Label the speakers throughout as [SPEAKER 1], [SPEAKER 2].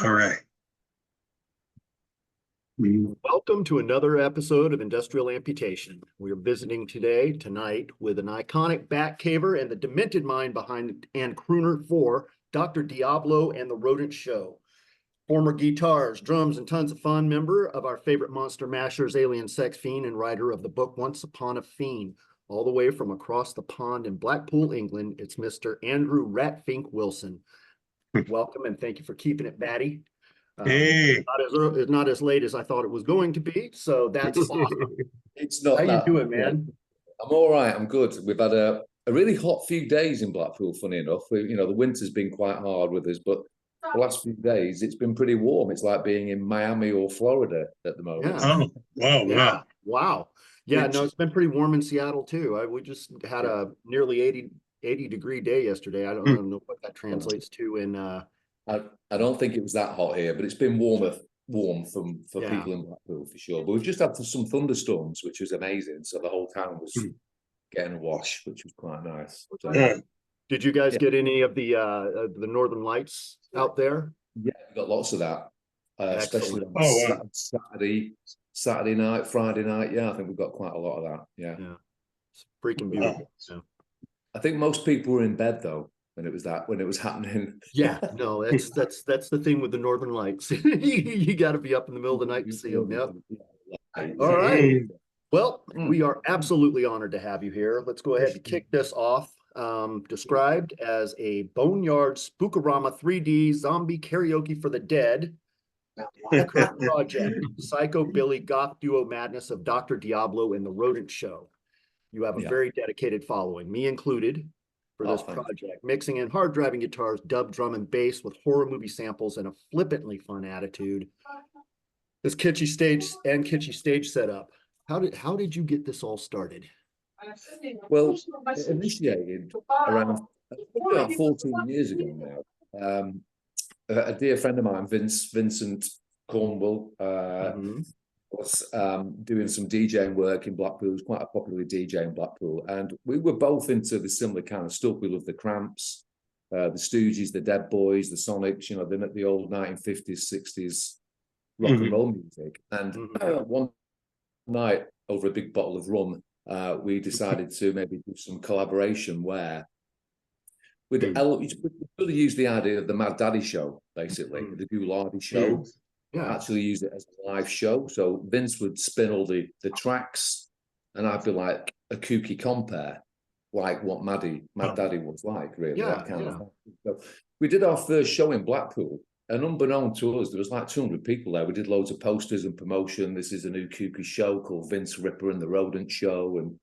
[SPEAKER 1] All right.
[SPEAKER 2] Welcome to another episode of Industrial Amputation. We're visiting tonight, with an iconic bat caver and the demented mind behind and crooner for Dr. Diablo and the Rodent Show. Former guitars, drums, and tons of fun member of our favorite Monster Mashers, Alien Sex Fiend, and writer of the book Once Upon a Fiend. All the way from across the pond in Blackpool, England, it's Mr. Andrew Ratfink Wilson. Welcome, and thank you for keeping it batty.
[SPEAKER 1] Hey.
[SPEAKER 2] It's not as late as I thought it was going to be, so that's awesome.
[SPEAKER 3] It's not.
[SPEAKER 2] How you doing, man?
[SPEAKER 3] I'm all right. I'm good. We've had a really hot few days in Blackpool. Funny enough, the winter's been quite hard with us, but the last few days it's been pretty warm. It's like being in Miami or Florida at the moment.
[SPEAKER 2] Yeah.
[SPEAKER 1] Oh, wow,
[SPEAKER 2] Yeah. Wow. Yeah,
[SPEAKER 3] Which-
[SPEAKER 2] no, it's been pretty warm in Seattle too. We just had a nearly 80 degree day yesterday. I don't know what that translates to in
[SPEAKER 3] I don't think it was that hot here, but it's been warm for
[SPEAKER 2] Yeah.
[SPEAKER 3] people in Blackpool for sure. But we've just had some thunderstorms, which was amazing. So the whole town was getting a wash, which was quite nice. So,
[SPEAKER 1] Yeah.
[SPEAKER 2] Did you guys get any of the Northern Lights out there?
[SPEAKER 3] yeah, we got lots of that, especially on
[SPEAKER 1] Oh, wow.
[SPEAKER 3] Saturday night, Friday night. Yeah, I think we've got quite a lot of that. Yeah.
[SPEAKER 2] It's freaking beautiful. Yeah.
[SPEAKER 3] I think most people were in bed though when it was happening.
[SPEAKER 2] Yeah, no, that's the thing with the Northern Lights. You got to be up in the middle of the night to see them. Yep. All right. Well, we are absolutely honored to have you here. Let's go ahead and kick this off. Described as a boneyard spookorama 3D zombie karaoke for the dead. Minecraft project, psychobilly goth duo madness of Dr. Diablo and the Rodent Show. You have a very dedicated following, me included, for this project, mixing in hard driving guitars, dub, drum, and bass with horror movie samples and a flippantly fun attitude. This kitschy stage setup. How did you get this all started?
[SPEAKER 3] Well, it initiated around 14 years ago now. A dear friend of mine, Vincent Cornwall, was doing some DJing work in Blackpool. He was quite a popular DJ in Blackpool, and we were both into the similar kind of stuff. We loved the Cramps, the Stooges, the Dead Boys, the Sonics. The old 1950s, 60s rock and roll music. And one night, over a big bottle of rum, we decided to maybe do some collaboration where we'd use the idea of the Mad Daddy show, basically, the Gouladi show. Actually use it as a live show. So Vince would spin all the tracks, and I'd be like a kooky compare, like what Mad Daddy was like, really. That kind of thing. So we did our first show in Blackpool, and unbeknown to us, there was like 200 people there. We did loads of posters and promotion. This is a new kooky show called Vince Ripper and the Rodent Show. And,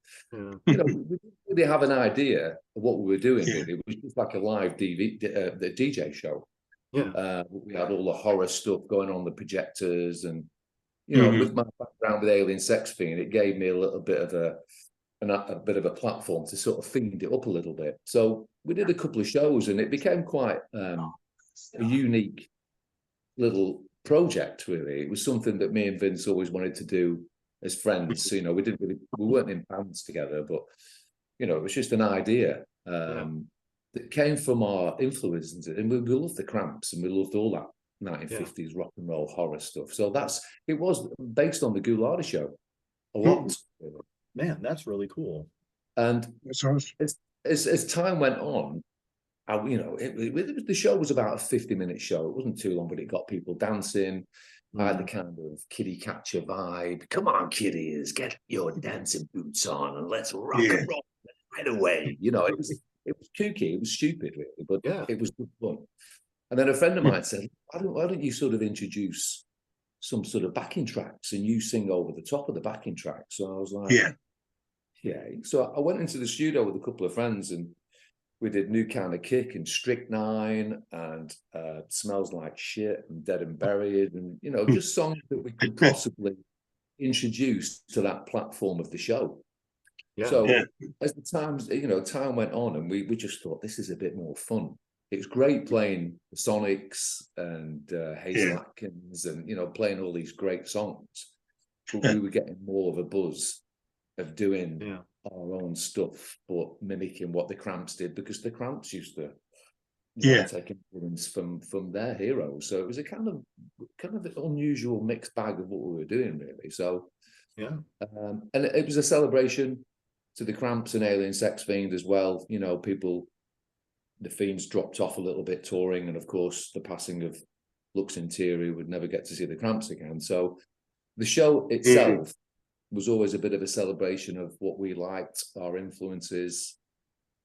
[SPEAKER 3] we didn't really have an idea of what we were doing. Really. It was just like a live the DJ show. We had all the horror stuff going on the projectors, and with my background with Alien Sex Fiend, it gave me a little bit of a platform to sort of fiend it up a little bit. So we did a couple of shows, and it became quite a unique little project. Really, it was something that me and Vince always wanted to do as friends. We weren't in bands together, but it was just an idea. That came from our influences, and we loved the Cramps, and we loved all that 1950s rock and roll horror stuff. So it was based on the Gouladi show a lot.
[SPEAKER 2] Man, that's really cool.
[SPEAKER 3] And as time went on, the show was about a 50-minute show. It wasn't too long, but it got people dancing. I had the kind of kiddie catcher vibe. Come on, kiddies, get your dancing boots on and let's rock and roll right away. It was kooky, it was stupid, really, but it was good fun. And then a friend of mine said, why don't you sort of introduce some sort of backing tracks and you sing over the top of the backing tracks? So I was like, yeah. So I went into the studio with a couple of friends, and we did New Kind of Kick and Strychnine and Smells Like Shit and Dead and Buried, and, just songs that we could possibly introduce to that platform of the show. As the time went on, and we just thought, this is a bit more fun. It was great playing the Sonics and Hazel Atkins and playing all these great songs, but we were getting more of a buzz of doing our own stuff, but mimicking what the Cramps did, because the Cramps used to
[SPEAKER 1] Yeah.
[SPEAKER 3] take influence from their heroes. So it was a kind of an unusual mixed bag of what we were doing, really. So
[SPEAKER 2] Yeah.
[SPEAKER 3] And it was a celebration to the Cramps and Alien Sex Fiend as well. You know, the Fiends dropped off a little bit touring, and of course the passing of Lux Interior would never get to see the Cramps again. So the show itself was always a bit of a celebration of what we liked, our influences.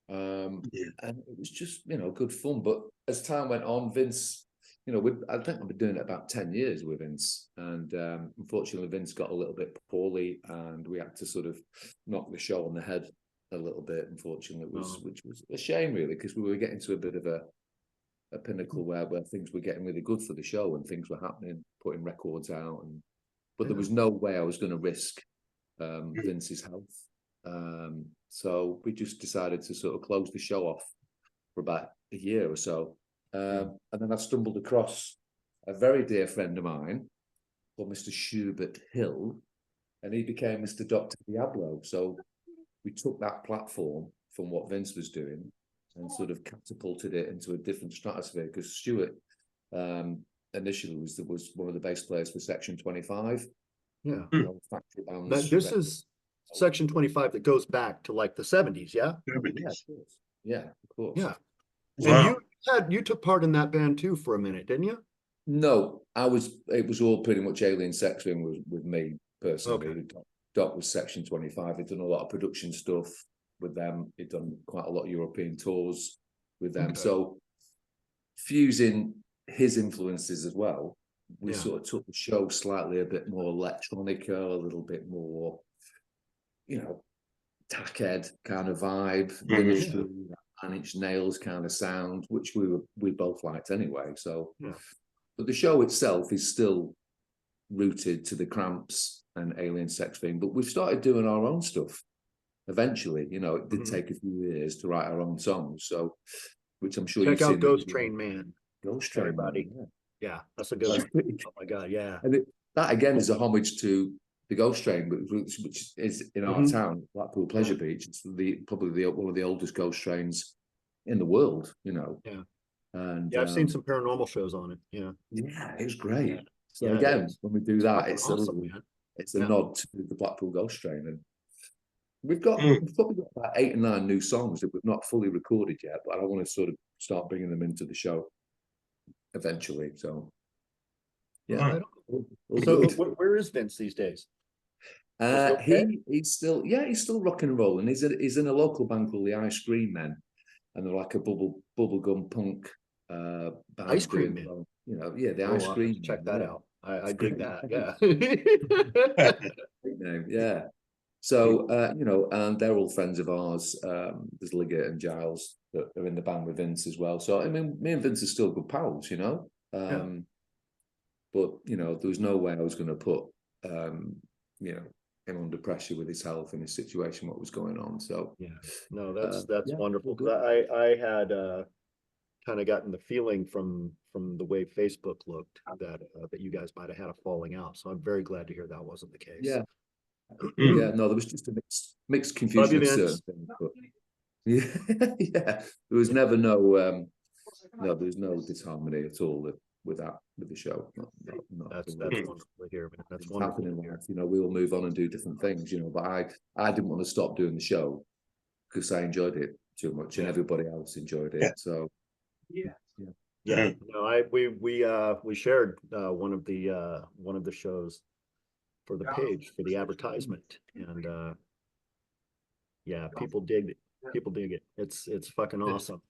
[SPEAKER 3] And it was just, good fun. But as time went on, Vince, I think I've been doing it about 10 years with Vince. And unfortunately, Vince got a little bit poorly and we had to sort of knock the show on the head a little bit, unfortunately, which was a shame, really, because we were getting to a bit of a pinnacle where things were getting really good for the show and things were happening, putting records out. But there was no way I was going to risk Vince's health. So we just decided to sort of close the show off for about a year or so. And then I stumbled across a very dear friend of mine called Mr. Schubert Hill, and he became Mr. Dr. Diablo. So we took that platform from what Vince was doing and sort of catapulted it into a different stratosphere, because Stuart initially was one of the bass players for Section 25.
[SPEAKER 2] Yeah.
[SPEAKER 3] Factory bands.
[SPEAKER 2] This is Section 25 that goes back to like the 70s, yeah?
[SPEAKER 3] Yeah, of course. Yeah, of course.
[SPEAKER 2] Yeah.
[SPEAKER 1] Wow.
[SPEAKER 2] And you took part in that band too for a minute, didn't you?
[SPEAKER 3] No, it was all pretty much Alien Sex Fiend with me personally.
[SPEAKER 2] Okay.
[SPEAKER 3] Doc was Section 25. He'd done a lot of production stuff with them. He'd done quite a lot of European tours with them.
[SPEAKER 2] Okay.
[SPEAKER 3] So fusing his influences as well, we sort of took the show slightly a bit more electronica, a little bit more, tackhead kind of vibe, Ministry, Nine Inch Nails kind of sound, which we both liked anyway. So, but the show itself is still rooted to the Cramps and Alien Sex Fiend, but we've started doing our own stuff. Eventually, it did take a few years to write our own songs. So, which I'm sure
[SPEAKER 2] Check
[SPEAKER 3] you've
[SPEAKER 2] out
[SPEAKER 3] seen.
[SPEAKER 2] Ghost Train Man.
[SPEAKER 3] Ghost Train,
[SPEAKER 2] everybody.
[SPEAKER 3] Man,
[SPEAKER 2] Yeah, that's a good one. Oh my God, yeah.
[SPEAKER 3] And that again is a homage to the Ghost Train, which is in our town, Blackpool Pleasure Beach. It's probably one of the oldest ghost trains in the world.
[SPEAKER 2] Yeah.
[SPEAKER 3] And
[SPEAKER 2] I've seen some paranormal shows on it. Yeah.
[SPEAKER 3] Yeah, it was great.
[SPEAKER 2] Yeah.
[SPEAKER 3] So
[SPEAKER 2] Yeah,
[SPEAKER 3] again, when we do that, it's
[SPEAKER 2] awesome,
[SPEAKER 3] it's a nod to the Blackpool Ghost Train, and we've probably got about 8 or 9 new songs that we've not fully recorded yet, but I want to sort of start bringing them into the show eventually. So yeah.
[SPEAKER 2] So where is Vince these days?
[SPEAKER 3] He's still rock and rolling. He's in a local band called the Ice Cream Men, and they're like a bubblegum punk band.
[SPEAKER 2] Ice Cream Men.
[SPEAKER 3] The Ice Cream.
[SPEAKER 2] Check that out. I dig that. Yeah.
[SPEAKER 3] Great name, yeah. So and they're all friends of ours. There's Liggett and Giles that are in the band with Vince as well. So I mean, me and Vince are still good pals, But there was no way I was going to put him under pressure with his health and his situation, what was going on. So
[SPEAKER 2] that's wonderful. I had kind of gotten the feeling from the way Facebook looked that you guys might have had a falling out. So I'm very glad to hear that wasn't the case.
[SPEAKER 3] Yeah. No, there was just a mixed confusion of certain things. But there was never there was no disharmony at all with the show.
[SPEAKER 2] That's wonderful to hear. That's wonderful to hear.
[SPEAKER 3] We all move on and do different things, but I didn't want to stop doing the show because I enjoyed it too much and everybody else enjoyed it. So
[SPEAKER 2] we shared one of the shows for the page for the advertisement, and people dig it. It's fucking awesome.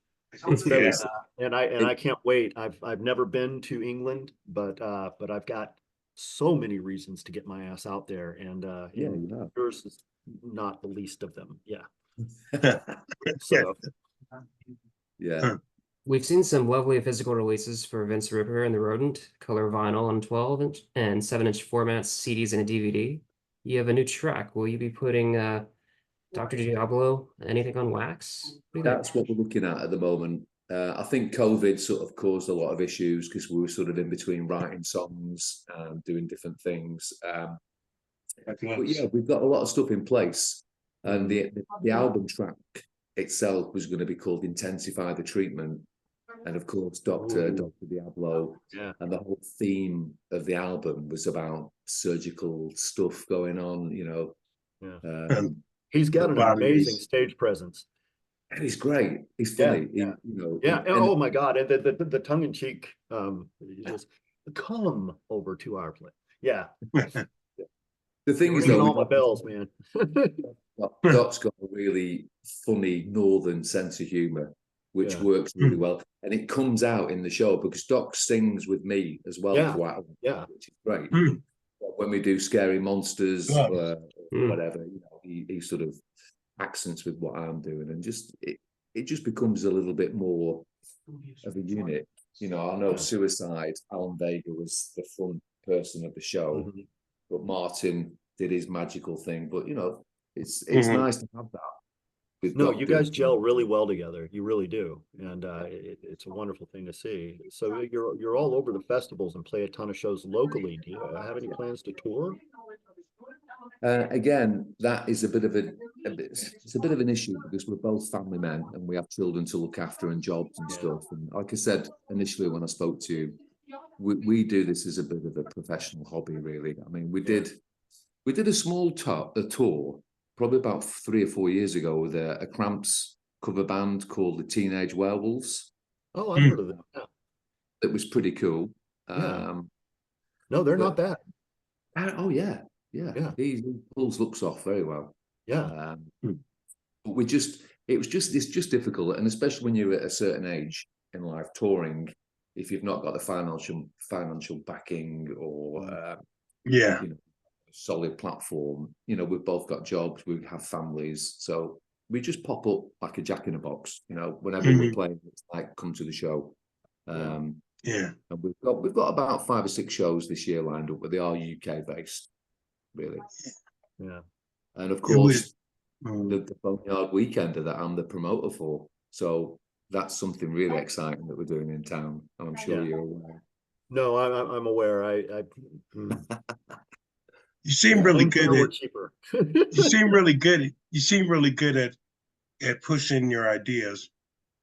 [SPEAKER 2] And I can't wait. I've never been to England, but I've got so many reasons to get my ass out there, and yours is not the least of them. So
[SPEAKER 4] we've seen some lovely physical releases for Vince Ripper and the Rodent, color vinyl on 12-inch and 7-inch formats, CDs, and a DVD. You have a new track. Will you be putting Dr. Diablo, anything on wax?
[SPEAKER 3] That's what we're looking at the moment. I think COVID sort of caused a lot of issues because we were sort of in between writing songs and doing different things. But we've got a lot of stuff in place, and the album track itself was going to be called Intensify the Treatment, and of course,
[SPEAKER 2] Ooh.
[SPEAKER 3] Dr. Diablo.
[SPEAKER 2] Yeah.
[SPEAKER 3] And the whole theme of the album was about surgical stuff going on,
[SPEAKER 2] Yeah. He's got
[SPEAKER 1] The
[SPEAKER 2] an
[SPEAKER 1] body
[SPEAKER 2] amazing
[SPEAKER 1] is-
[SPEAKER 2] stage presence.
[SPEAKER 3] and he's great. He's funny.
[SPEAKER 2] Yeah,
[SPEAKER 3] And
[SPEAKER 2] oh my God. And the tongue in cheek, just come over to our place. Yeah.
[SPEAKER 3] the thing is,
[SPEAKER 2] Ringing
[SPEAKER 3] though,
[SPEAKER 2] all my bells, man.
[SPEAKER 3] Doc's got a really funny northern sense of humor, which
[SPEAKER 2] Yeah.
[SPEAKER 3] works really well, and it comes out in the show because Doc sings with me as well
[SPEAKER 2] Yeah.
[SPEAKER 3] quite a lot,
[SPEAKER 2] Yeah.
[SPEAKER 3] which is great.
[SPEAKER 1] Mm.
[SPEAKER 3] When we do scary monsters,
[SPEAKER 1] Yeah.
[SPEAKER 3] whatever, he sort of accents with what I'm doing, and just it just becomes a little bit more of a unit. I know Suicide, Alan Vega was the fun person of the show, but Martin did his magical thing. But it's nice to have that. With
[SPEAKER 2] No,
[SPEAKER 3] Doc
[SPEAKER 2] you
[SPEAKER 3] doing
[SPEAKER 2] guys
[SPEAKER 3] it.
[SPEAKER 2] gel really well together. You really do, and it's a wonderful thing to see. So you're all over the festivals and play a ton of shows locally. Do you have any plans to tour?
[SPEAKER 3] Again, that is it's a bit of an issue because we're both family men and we have children to look after and jobs and stuff. And like I said initially when I spoke to you, we do this as a bit of a professional hobby, really. I mean, we did a small tour probably about 3 or 4 years ago with a Cramps cover band called the Teenage Werewolves.
[SPEAKER 2] Oh, I've heard of them. Yeah.
[SPEAKER 3] It was pretty cool.
[SPEAKER 2] Yeah. No, they're not bad.
[SPEAKER 3] Oh yeah. He pulls looks off very well.
[SPEAKER 2] Yeah.
[SPEAKER 3] But it's just difficult, and especially when you're at a certain age in life, touring, if you've not got the financial backing or solid platform. We've both got jobs, we have families, so we just pop up like a jack in a box. Whenever we're playing, it's like come to the show. And we've got about 5 or 6 shows this year lined up, but they are UK based, really.
[SPEAKER 2] Yeah.
[SPEAKER 3] And of course, the Boneyard Weekender that I'm the promoter for. So that's something really exciting that we're doing in town. And I'm sure you're aware.
[SPEAKER 2] No, I'm aware.
[SPEAKER 1] You seem really good at
[SPEAKER 2] cheaper.
[SPEAKER 1] you seem really good. You seem really good at pushing your ideas.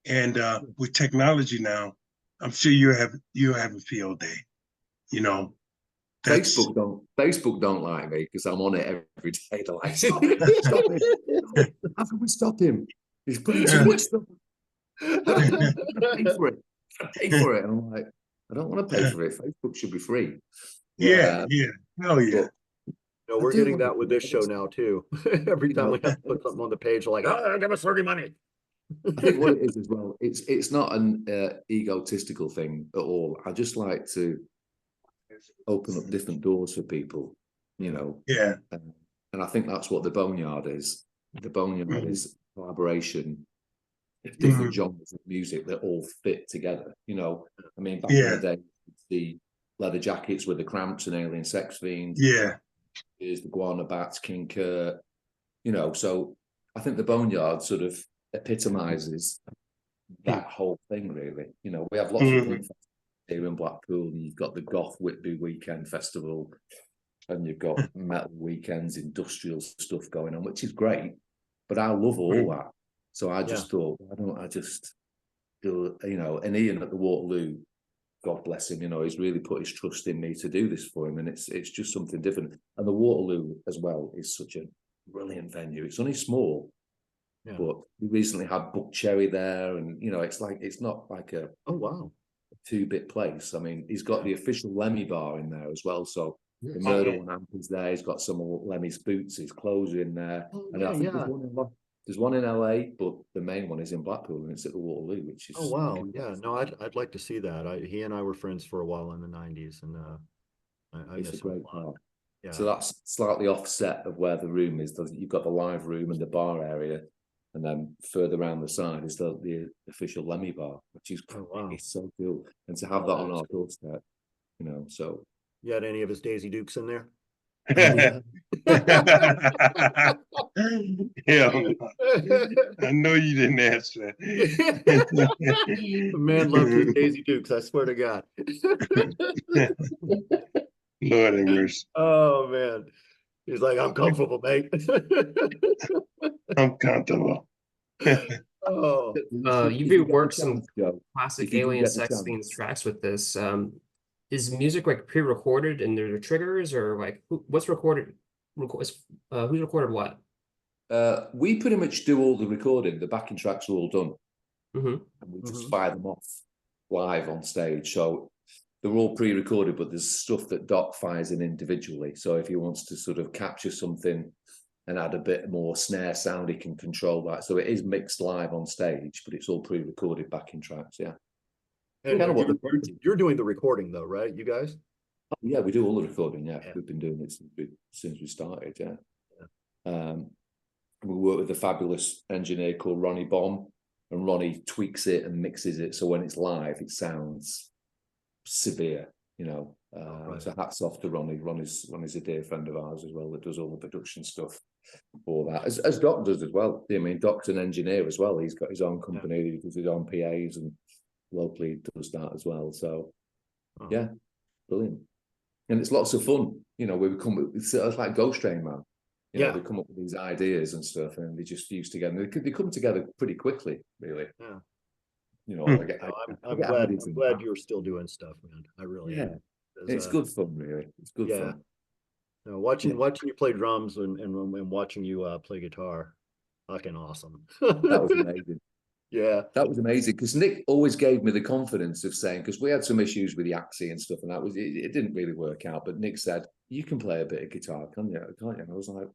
[SPEAKER 1] And with technology now, I'm sure you have a field day.
[SPEAKER 3] Facebook don't like me because I'm on it every day. They're like, stop it. How can we stop him? He's putting too much stuff. Pay for it. Pay for it. And I'm like, I don't want to pay for it. Facebook should be free.
[SPEAKER 1] Yeah. Hell yeah.
[SPEAKER 2] No, we're getting that with this show now too. Every time we have to put something on the page, we're like, give us 30 money.
[SPEAKER 3] I think what it is as well, it's not an egotistical thing at all. I just like to open up different doors for people,
[SPEAKER 1] Yeah.
[SPEAKER 3] And I think that's what the Boneyard is. The Boneyard is collaboration of different genres of music that all fit together. I mean, back in the day, the Leather Jackets with the Cramps and Alien Sex Fiends.
[SPEAKER 1] Yeah.
[SPEAKER 3] Is the Guana Bats, King Kurt. So I think the Boneyard sort of epitomizes that whole thing, really. We have lots of fun here in Blackpool. You've got the Goth Whitby Weekend Festival, and you've got metal weekends, industrial stuff going on, which is great. But I love all that. So I just thought, why don't I just do, and Ian at the Waterloo, God bless him, he's really put his trust in me to do this for him. And it's just something different. And the Waterloo as well is such a brilliant venue. It's only small, but we recently had Buck Cherry there. And, it's not like a 2-bit place. I mean, he's got the official Lemmy bar in there as well. So the Murder One amp is there. He's got some of Lemmy's boots, his clothes are in there. And I think there's one in LA, but the main one is in Blackpool, and it's at the Waterloo, which is
[SPEAKER 2] No, I'd like to see that. He and I were friends for a while in the 90s, and I
[SPEAKER 3] it's
[SPEAKER 2] miss
[SPEAKER 3] a great
[SPEAKER 2] him a lot.
[SPEAKER 3] part.
[SPEAKER 2] Yeah.
[SPEAKER 3] So that's slightly offset of where the room is. You've got the live room and the bar area, and then further around the side is the official Lemmy bar, which is it's so cool. And to have that on our doorstep, so.
[SPEAKER 2] You had any of his Daisy Dukes in there?
[SPEAKER 1] Yeah. I know you didn't answer.
[SPEAKER 2] The man loved his Daisy Dukes, I swear to God.
[SPEAKER 1] Lord have mercy.
[SPEAKER 2] Oh man. He's like, I'm comfortable, mate.
[SPEAKER 1] I'm comfortable.
[SPEAKER 2] Oh,
[SPEAKER 4] You've
[SPEAKER 3] If you get the
[SPEAKER 4] reworked some
[SPEAKER 3] chance, Joe,
[SPEAKER 4] classic
[SPEAKER 3] if you do
[SPEAKER 4] alien
[SPEAKER 3] get the
[SPEAKER 4] sex
[SPEAKER 3] chance.
[SPEAKER 4] themes tracks with this. Is music like pre-recorded and there are triggers, or like what's recorded? Who's recorded what?
[SPEAKER 3] We pretty much do all the recording. The backing tracks are all done,
[SPEAKER 4] Mm-hmm.
[SPEAKER 3] and we just fire them off live on stage. So they're all pre-recorded, but there's stuff that Doc fires in individually. So if he wants to sort of capture something and add a bit more snare sound, he can control that. So it is mixed live on stage, but it's all pre-recorded backing tracks. Yeah.
[SPEAKER 2] and
[SPEAKER 3] Kind of what
[SPEAKER 2] you're doing the recording though, right? You guys?
[SPEAKER 3] Yeah, we do all the recording. Yeah,
[SPEAKER 2] Yeah.
[SPEAKER 3] we've been doing it since we started. Yeah. We work with a fabulous engineer called Ronnie Bomb, and Ronnie tweaks it and mixes it so when it's live, it sounds severe. You know,
[SPEAKER 2] Right.
[SPEAKER 3] so hats off to Ronnie. Ronnie's a dear friend of ours as well that does all the production stuff for that, as Doc does as well. I mean, Doc's an engineer as well. He's got his own company. He does his own PAs and locally does that as well. So, yeah, brilliant. And it's lots of fun. You know, we come with it's like Ghost Train, man. You know, they come up with these ideas and stuff, and they just fuse together. They come together pretty quickly, really.
[SPEAKER 2] Yeah.
[SPEAKER 3] You know,
[SPEAKER 2] I'm glad you're still doing stuff, man. I really am.
[SPEAKER 3] It's good fun, really. It's good fun.
[SPEAKER 2] No, watching you play drums and watching you play guitar, fucking awesome.
[SPEAKER 3] That was amazing.
[SPEAKER 2] Yeah,
[SPEAKER 3] that was amazing because Nick always gave me the confidence of saying, because we had some issues with the Axie and stuff, and that was it didn't really work out. But Nick said, "You can play a bit of guitar, can't you?" And I was like,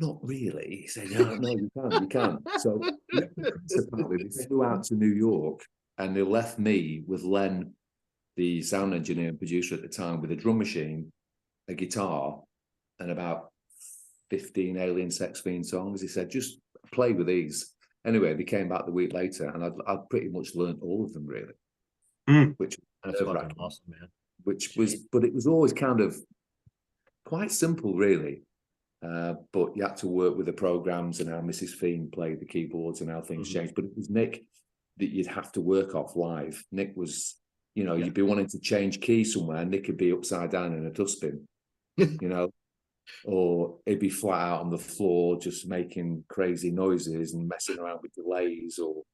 [SPEAKER 3] "Not really." He said, "No, you can." So apparently they flew out to New York and they left me with Len, the sound engineer and producer at the time, with a drum machine, a guitar, and about 15 Alien Sex Fiend songs. He said, "Just play with these." Anyway, they came back the week later, and I'd pretty much learned all of them, really. Which
[SPEAKER 2] that's fucking awesome, man.
[SPEAKER 3] But it was always kind of quite simple, really. But you had to work with the programs and how Mrs. Fiend played the keyboards and how things changed. But it was Nick that you'd have to work off live. Nick was, you know, you'd be wanting to change key somewhere, Nick would be upside down in a dustbin, you know. Or it'd be flat out on the floor, just making crazy noises and messing around with delays. Or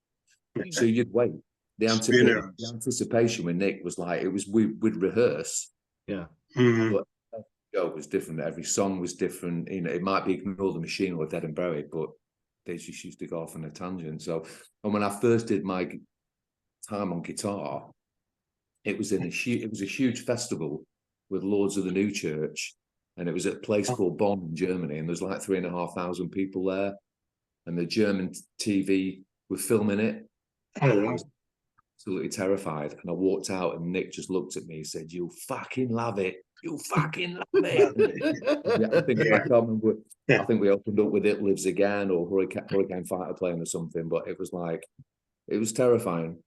[SPEAKER 3] so you'd wait. The anticipation with Nick was like we'd rehearse.
[SPEAKER 2] Yeah,
[SPEAKER 3] but every show was different. Every song was different. You know, it might be Ignore the Machine or Dead and Buried, but they just used to go off on a tangent. So, and when I first did my time on guitar, it was a huge festival with Lords of the New Church. And it was at a place called Bonn in Germany, and there's like 3,500 people there. And the German TV were filming it. I was absolutely terrified. And I walked out, and Nick just looked at me and said, "You'll fucking love it. You'll fucking love it." I think we opened up with It Lives Again or Hurricane Fighter playing or something, but it was like, it was terrifying.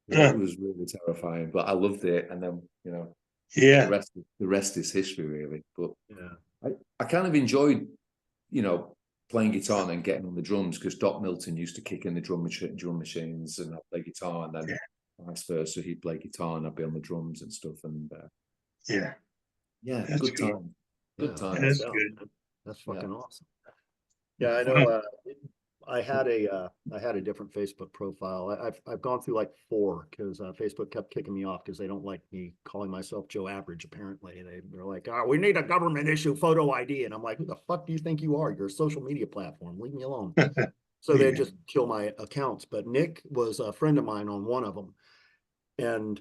[SPEAKER 3] It was really terrifying, but I loved it. And then, you know, the rest is history, really. But I kind of enjoyed, you know, playing guitar and then getting on the drums, because Doc Milton used to kick in the drum machines and I'd play guitar, and then vice versa. He'd play guitar and I'd be on the drums and stuff. And
[SPEAKER 1] That's
[SPEAKER 3] good time. Good time.
[SPEAKER 1] That's good.
[SPEAKER 2] That's fucking awesome. Yeah, I know. I had a different Facebook profile. I've gone through like 4 because Facebook kept kicking me off because they don't like me calling myself Joe Average. Apparently, they're like, "Oh, we need a government issue photo ID," and I'm like, "Who the fuck do you think you are? You're a social media platform. Leave me alone." So they just kill my accounts. But Nick was a friend of mine on one of them, and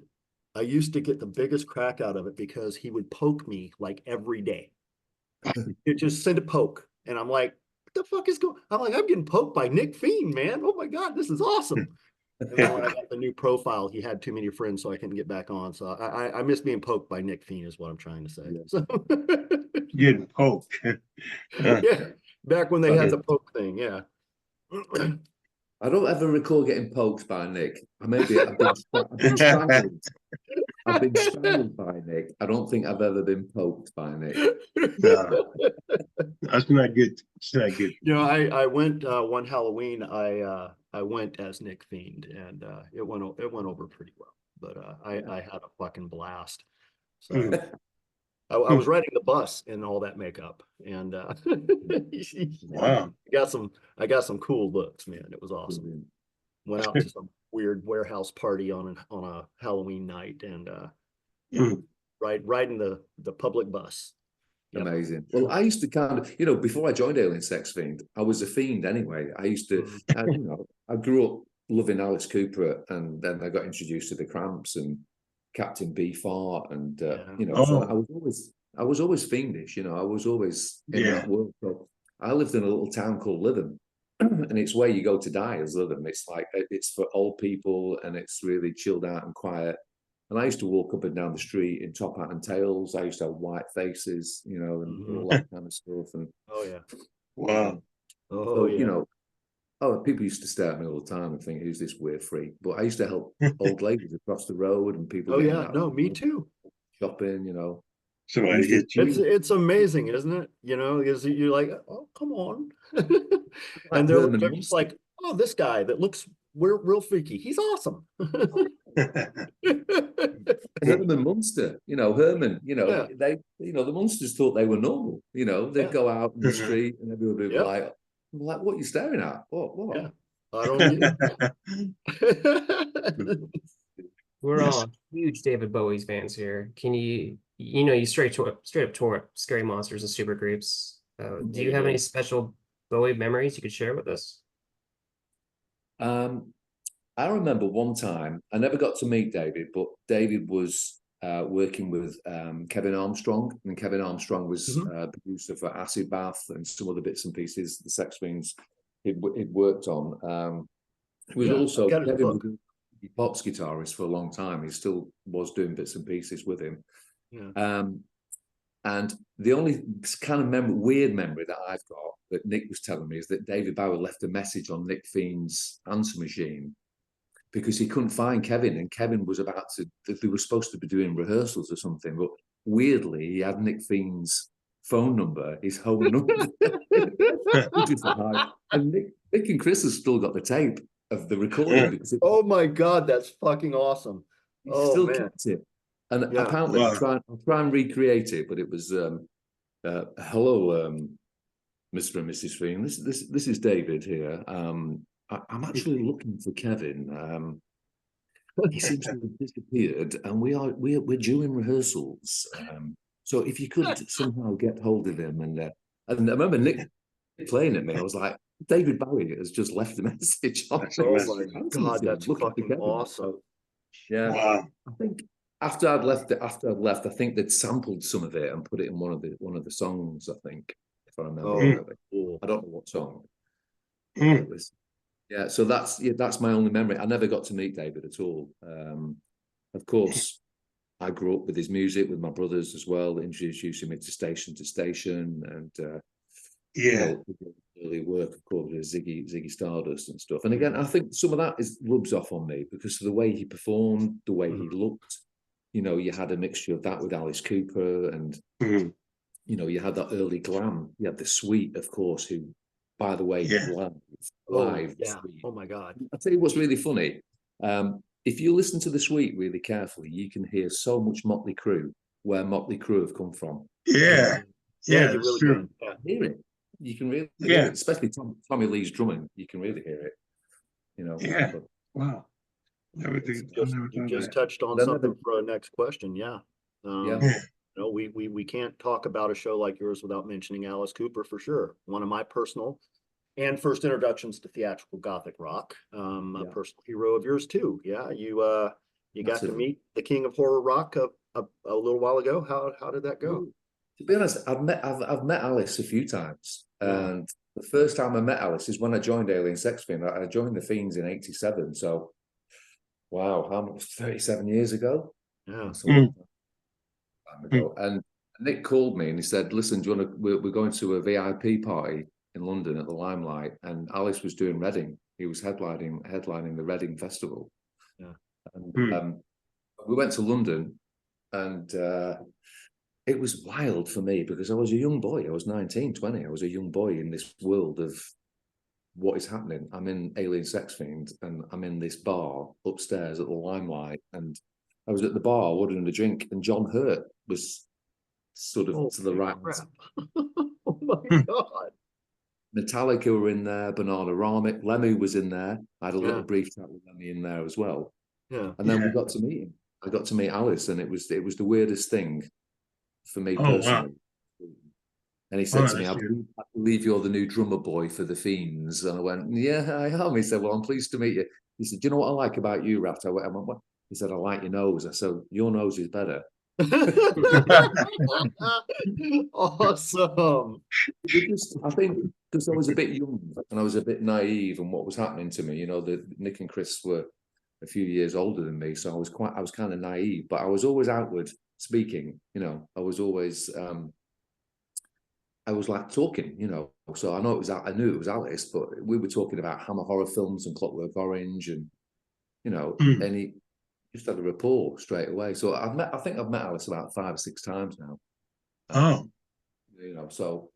[SPEAKER 2] I used to get the biggest crack out of it because he would poke me like every day. He'd just send a poke, and I'm like, "What the fuck is going?" I'm like, "I'm getting poked by Nick Fiend, man. Oh my God, this is awesome." And then when I got the new profile, he had too many friends, so I couldn't get back on. So I miss being poked by Nick Fiend is what I'm trying to say. So
[SPEAKER 1] Getting poked.
[SPEAKER 2] yeah, back when they had the poke thing, yeah.
[SPEAKER 3] I don't ever recall getting poked by Nick. I've been strangled. I've been strangled by Nick. I don't think I've ever been poked by Nick.
[SPEAKER 1] No, that's not good. It's not good.
[SPEAKER 2] You know, I went one Halloween. I went as Nick Fiend, and it went over pretty well. But I had a fucking blast. So I was riding the bus in all that makeup, and
[SPEAKER 1] Wow.
[SPEAKER 2] I got some cool looks, man. It was awesome. went out to some weird warehouse party on a Halloween night, and
[SPEAKER 1] Mm.
[SPEAKER 2] riding the public bus. Yep.
[SPEAKER 3] Amazing. Well, I used to kind of, before I joined Alien Sex Fiend, I was a fiend anyway. I used to, I grew up loving Alice Cooper, and then I got introduced to the Cramps and Captain Beefheart, and so I was always fiendish. I was always in that world. So I lived in a little town called Lytham, and it's where you go to die as Lytham. It's like it's for old people, and it's really chilled out and quiet. And I used to walk up and down the street in top hat and tails. I used to have white faces, and all that kind of stuff. And
[SPEAKER 1] Wow.
[SPEAKER 3] People used to stare at me all the time and think, "Who's this weird freak?" But I used to help old ladies across the road and people.
[SPEAKER 2] Me too.
[SPEAKER 3] Shopping,
[SPEAKER 1] So I hit you.
[SPEAKER 2] It's amazing, isn't it? Because you're like, oh, come on, and they're just like, oh, this guy that looks real freaky. He's awesome.
[SPEAKER 3] Herman Munster, Herman, they, the Munsters thought they were normal. They'd go out in the street and everyone would be like, what are you staring at? What?
[SPEAKER 2] Yeah. I don't
[SPEAKER 4] We're all huge David Bowie's fans here. Can you straight up tore Scary Monsters and Supergroups. Do you have any special Bowie memories you could share with us?
[SPEAKER 3] I remember one time, I never got to meet David, but David was working with Kevin Armstrong, and Kevin Armstrong was producer for Acid Bath and some other bits and pieces, the Sex Fiends he'd worked on. He was also, Kevin was a Pops guitarist for a long time. He still was doing bits and pieces with him. Yeah. And the only kind of weird memory that I've got that Nick was telling me is that David Bowie left a message on Nick Fiend's answer machine because he couldn't find Kevin, and Kevin was about to, they were supposed to be doing rehearsals or something, but weirdly he had Nick Fiend's phone number, his home number. And Nick and Chris have still got the tape of the recording. Because
[SPEAKER 2] oh my God, that's fucking awesome.
[SPEAKER 3] He still kept it. And apparently I'll try and recreate it, but it was hello, Mr. and Mrs. Fiend. This is David here. I'm actually looking for Kevin. He seems to have disappeared, and we're doing rehearsals. So if you could somehow get hold of him, and I remember Nick playing at me, I was like, David Bowie has just left a message.
[SPEAKER 2] Oh my God, that's fucking awesome.
[SPEAKER 3] Yeah, wow. I think after I'd left, I think they'd sampled some of it and put it in one of the songs. I think, if I remember correctly. I don't know what song. It was. Yeah, so that's my only memory. I never got to meet David at all. Of course, I grew up with his music with my brothers as well, introducing me to Station, and early work, of course, with Ziggy Stardust and stuff. And again, I think some of that rubs off on me because of the way he performed, the way he looked. You had a mixture of that with Alice Cooper, and you had that early glam. You had the Sweet, of course, who, by the way, live.
[SPEAKER 2] Oh my God!
[SPEAKER 3] I'll tell you what's really funny. If you listen to the Sweet really carefully, you can hear so much Motley Crue, where Motley Crue have come from.
[SPEAKER 1] Yeah,
[SPEAKER 2] you really can
[SPEAKER 3] hear it. You can really hear it, especially Tommy Lee's drumming. You can really hear it.
[SPEAKER 1] Yeah. Wow.
[SPEAKER 2] You just touched on something for our next question. We can't talk about a show like yours without mentioning Alice Cooper for sure. One of my personal and first introductions to theatrical Gothic rock. A personal hero of yours too. Yeah, you got to meet the king of horror rock a little while ago. How did that go?
[SPEAKER 3] To be honest, I've met Alice a few times, and the first time I met Alice is when I joined Alien Sex Fiend. I joined the Fiends in '87, so wow, how much? 37 years ago.
[SPEAKER 2] Yeah.
[SPEAKER 3] Ago. And Nick called me and he said, "Listen, do you want to? We're going to a VIP party in London at the Limelight," and Alice was doing Reading. He was headlining the Reading Festival. Yeah. And we went to London, and it was wild for me because I was a young boy. I was 19, 20. I was a young boy in this world of what is happening. I'm in Alien Sex Fiend, and I'm in this bar upstairs at the Limelight, and I was at the bar ordering a drink, and John Hurt was sort of to the right.
[SPEAKER 2] Oh my God.
[SPEAKER 3] Metallica were in there, Bananarama, Lemmy was in there. I had a little
[SPEAKER 2] Yeah.
[SPEAKER 3] brief chat with Lemmy in there as well.
[SPEAKER 2] Yeah.
[SPEAKER 3] And then we
[SPEAKER 1] Yeah.
[SPEAKER 3] got to meet him. I got to meet Alice, and it was the weirdest thing for me
[SPEAKER 1] Oh, wow.
[SPEAKER 3] personally. And he said
[SPEAKER 1] Oh,
[SPEAKER 3] to me,
[SPEAKER 1] that's good.
[SPEAKER 3] I believe you're the new drummer boy for the Fiends. And I went, yeah, I am. He said, well, I'm pleased to meet you. He said, do you know what I like about you, Raft? I went, what? He said, I like your nose. I said, your nose is better.
[SPEAKER 2] Awesome.
[SPEAKER 3] Because I think because I was a bit young and I was a bit naive on what was happening to me, you know, that Nick and Chris were a few years older than me. So I was kind of naive, but I was always outward speaking, you know, I was always, I was like talking, you know, so I knew it was Alice, but we were talking about Hammer horror films and Clockwork Orange and, you know,
[SPEAKER 1] Mm.
[SPEAKER 3] and he just had a rapport straight away. So I think I've met Alice about 5 or 6 times now.
[SPEAKER 1] Oh,
[SPEAKER 3] You know, so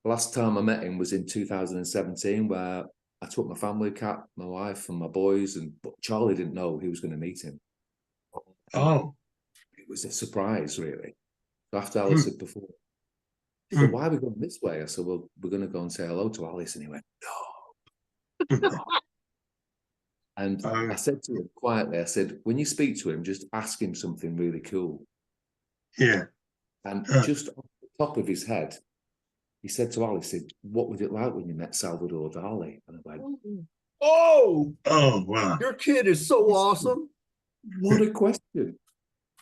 [SPEAKER 3] last time I met him was in 2017, where I took my family, cat, my wife, and my boys, but Charlie didn't know he was going to meet him.
[SPEAKER 1] oh,
[SPEAKER 3] It was a surprise, really. So after Alice had performed, he said, "Why are we going this way?" I said, "Well, we're going to go and say hello to Alice," and he went, "No." And I said to him quietly, I said, "When you speak to him, just ask him something really cool."
[SPEAKER 1] yeah.
[SPEAKER 3] And just off the top of his head, he said to Alice, "What was it like when you met Salvador Dali?" And I went,
[SPEAKER 2] Oh,
[SPEAKER 1] Oh, wow.
[SPEAKER 2] your kid is so awesome.
[SPEAKER 3] "What a question!"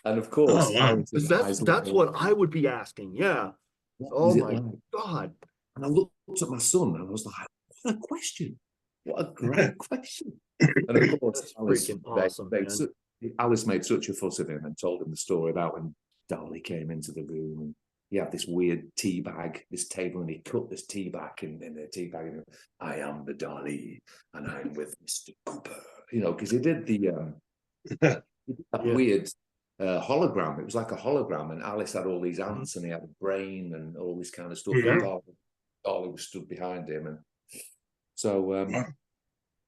[SPEAKER 3] And of course,
[SPEAKER 1] Oh, wow.
[SPEAKER 3] Alice's
[SPEAKER 2] That's
[SPEAKER 3] eyes
[SPEAKER 2] what I would be asking. Yeah.
[SPEAKER 3] What
[SPEAKER 2] Oh
[SPEAKER 3] was it
[SPEAKER 2] my
[SPEAKER 3] like?
[SPEAKER 2] God.
[SPEAKER 3] And I looked at my son and I was like, "What a question! What a great question!" And of course,
[SPEAKER 2] That's freaking awesome, man.
[SPEAKER 3] Alice made such a fuss of him and told him the story about when Dali came into the room and he had this weird tea bag, this table, and he cut this tea bag in the tea bag. And I am the Dali, and I'm with Mr. Cooper. You know, because he did that weird hologram. It was like a hologram, and Alice had all these ants, and he had a brain and all this kind of stuff.
[SPEAKER 1] Yeah.
[SPEAKER 3] And Dali was stood behind him, and so
[SPEAKER 1] Wow.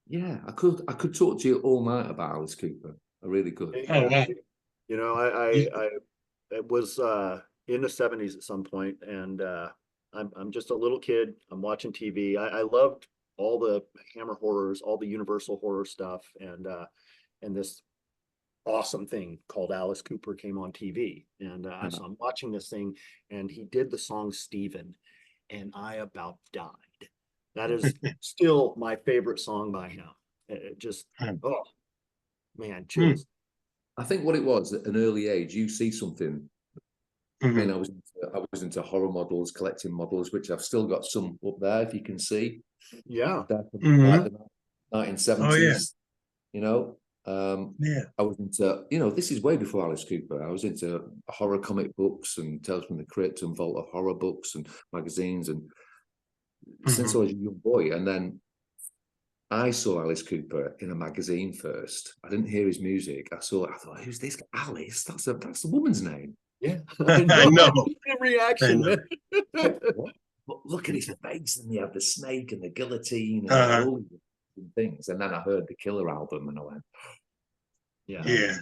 [SPEAKER 3] yeah, I could talk to you all night about Alice Cooper. I really could.
[SPEAKER 1] Oh, wow.
[SPEAKER 2] You know, I was in the 70s at some point, and I'm just a little kid. I'm watching TV. I loved all the Hammer horrors, all the Universal horror stuff, and this awesome thing called Alice Cooper came on TV, and so I'm watching this thing, and he did the song Steven, and I about died. That is still my favorite song by him. It just, oh man, chills.
[SPEAKER 3] I think what it was at an early age, you see something. I mean, I was into horror models, collecting models, which I've still got some up there, if you can see.
[SPEAKER 2] Yeah.
[SPEAKER 3] Like the 1970s.
[SPEAKER 1] Oh, yeah.
[SPEAKER 3] You know,
[SPEAKER 1] Yeah.
[SPEAKER 3] I was into, you know, this is way before Alice Cooper. I was into horror comic books and Tales from the Crypt and Vault of Horror books and magazines, and since I was a young boy. And then I saw Alice Cooper in a magazine first. I didn't hear his music. I thought, who's this guy? Alice? That's the woman's name.
[SPEAKER 2] Yeah.
[SPEAKER 1] I know.
[SPEAKER 2] Reaction.
[SPEAKER 1] I
[SPEAKER 2] Man.
[SPEAKER 3] But look at his face, and he had the snake and the guillotine and all these things. And then I heard the Killer album, and I went,
[SPEAKER 2] Yeah.
[SPEAKER 1] Yeah.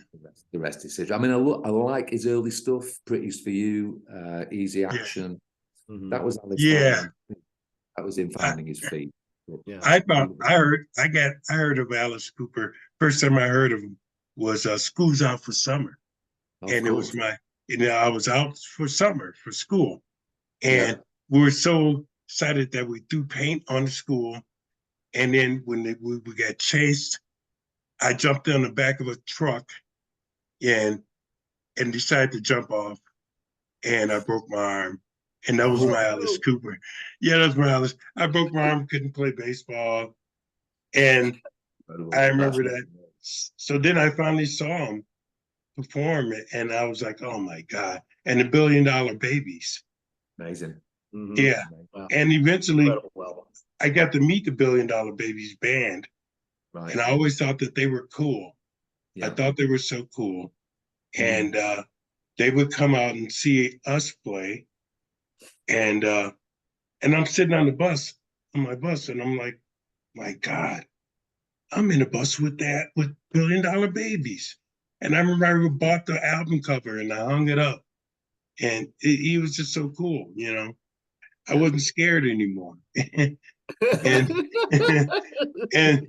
[SPEAKER 3] The rest is history. I mean, I like his early stuff. Pretty's for You, Easy Action. That was Alice.
[SPEAKER 1] Yeah.
[SPEAKER 3] That was him finding his feet.
[SPEAKER 2] Yeah.
[SPEAKER 1] I heard of Alice Cooper. First time I heard of him was School's Out for Summer. And it was I was out for summer for school. And we were so excited that we threw paint on the school. And then when we got chased, I jumped on the back of a truck and decided to jump off. And I broke my arm. And that was my Alice Cooper. Yeah, that was my Alice. I broke my arm, couldn't play baseball. And I remember that. So then I finally saw him perform it, and I was like, oh my God. And the $1 Billion Babies.
[SPEAKER 3] Amazing.
[SPEAKER 1] Yeah.
[SPEAKER 2] Wow.
[SPEAKER 1] And eventually
[SPEAKER 2] Incredible.
[SPEAKER 1] I got to meet the $1 Billion Babies band.
[SPEAKER 3] Right.
[SPEAKER 1] And I always thought that they were cool.
[SPEAKER 3] Yeah.
[SPEAKER 1] I thought they were so cool. And they would come out and see us play. And I'm sitting on my bus, and I'm like, my God, I'm in a bus with $1 Billion Babies. And I remember I bought the album cover and I hung it up. And he was just so cool, you know. I wasn't scared anymore. and and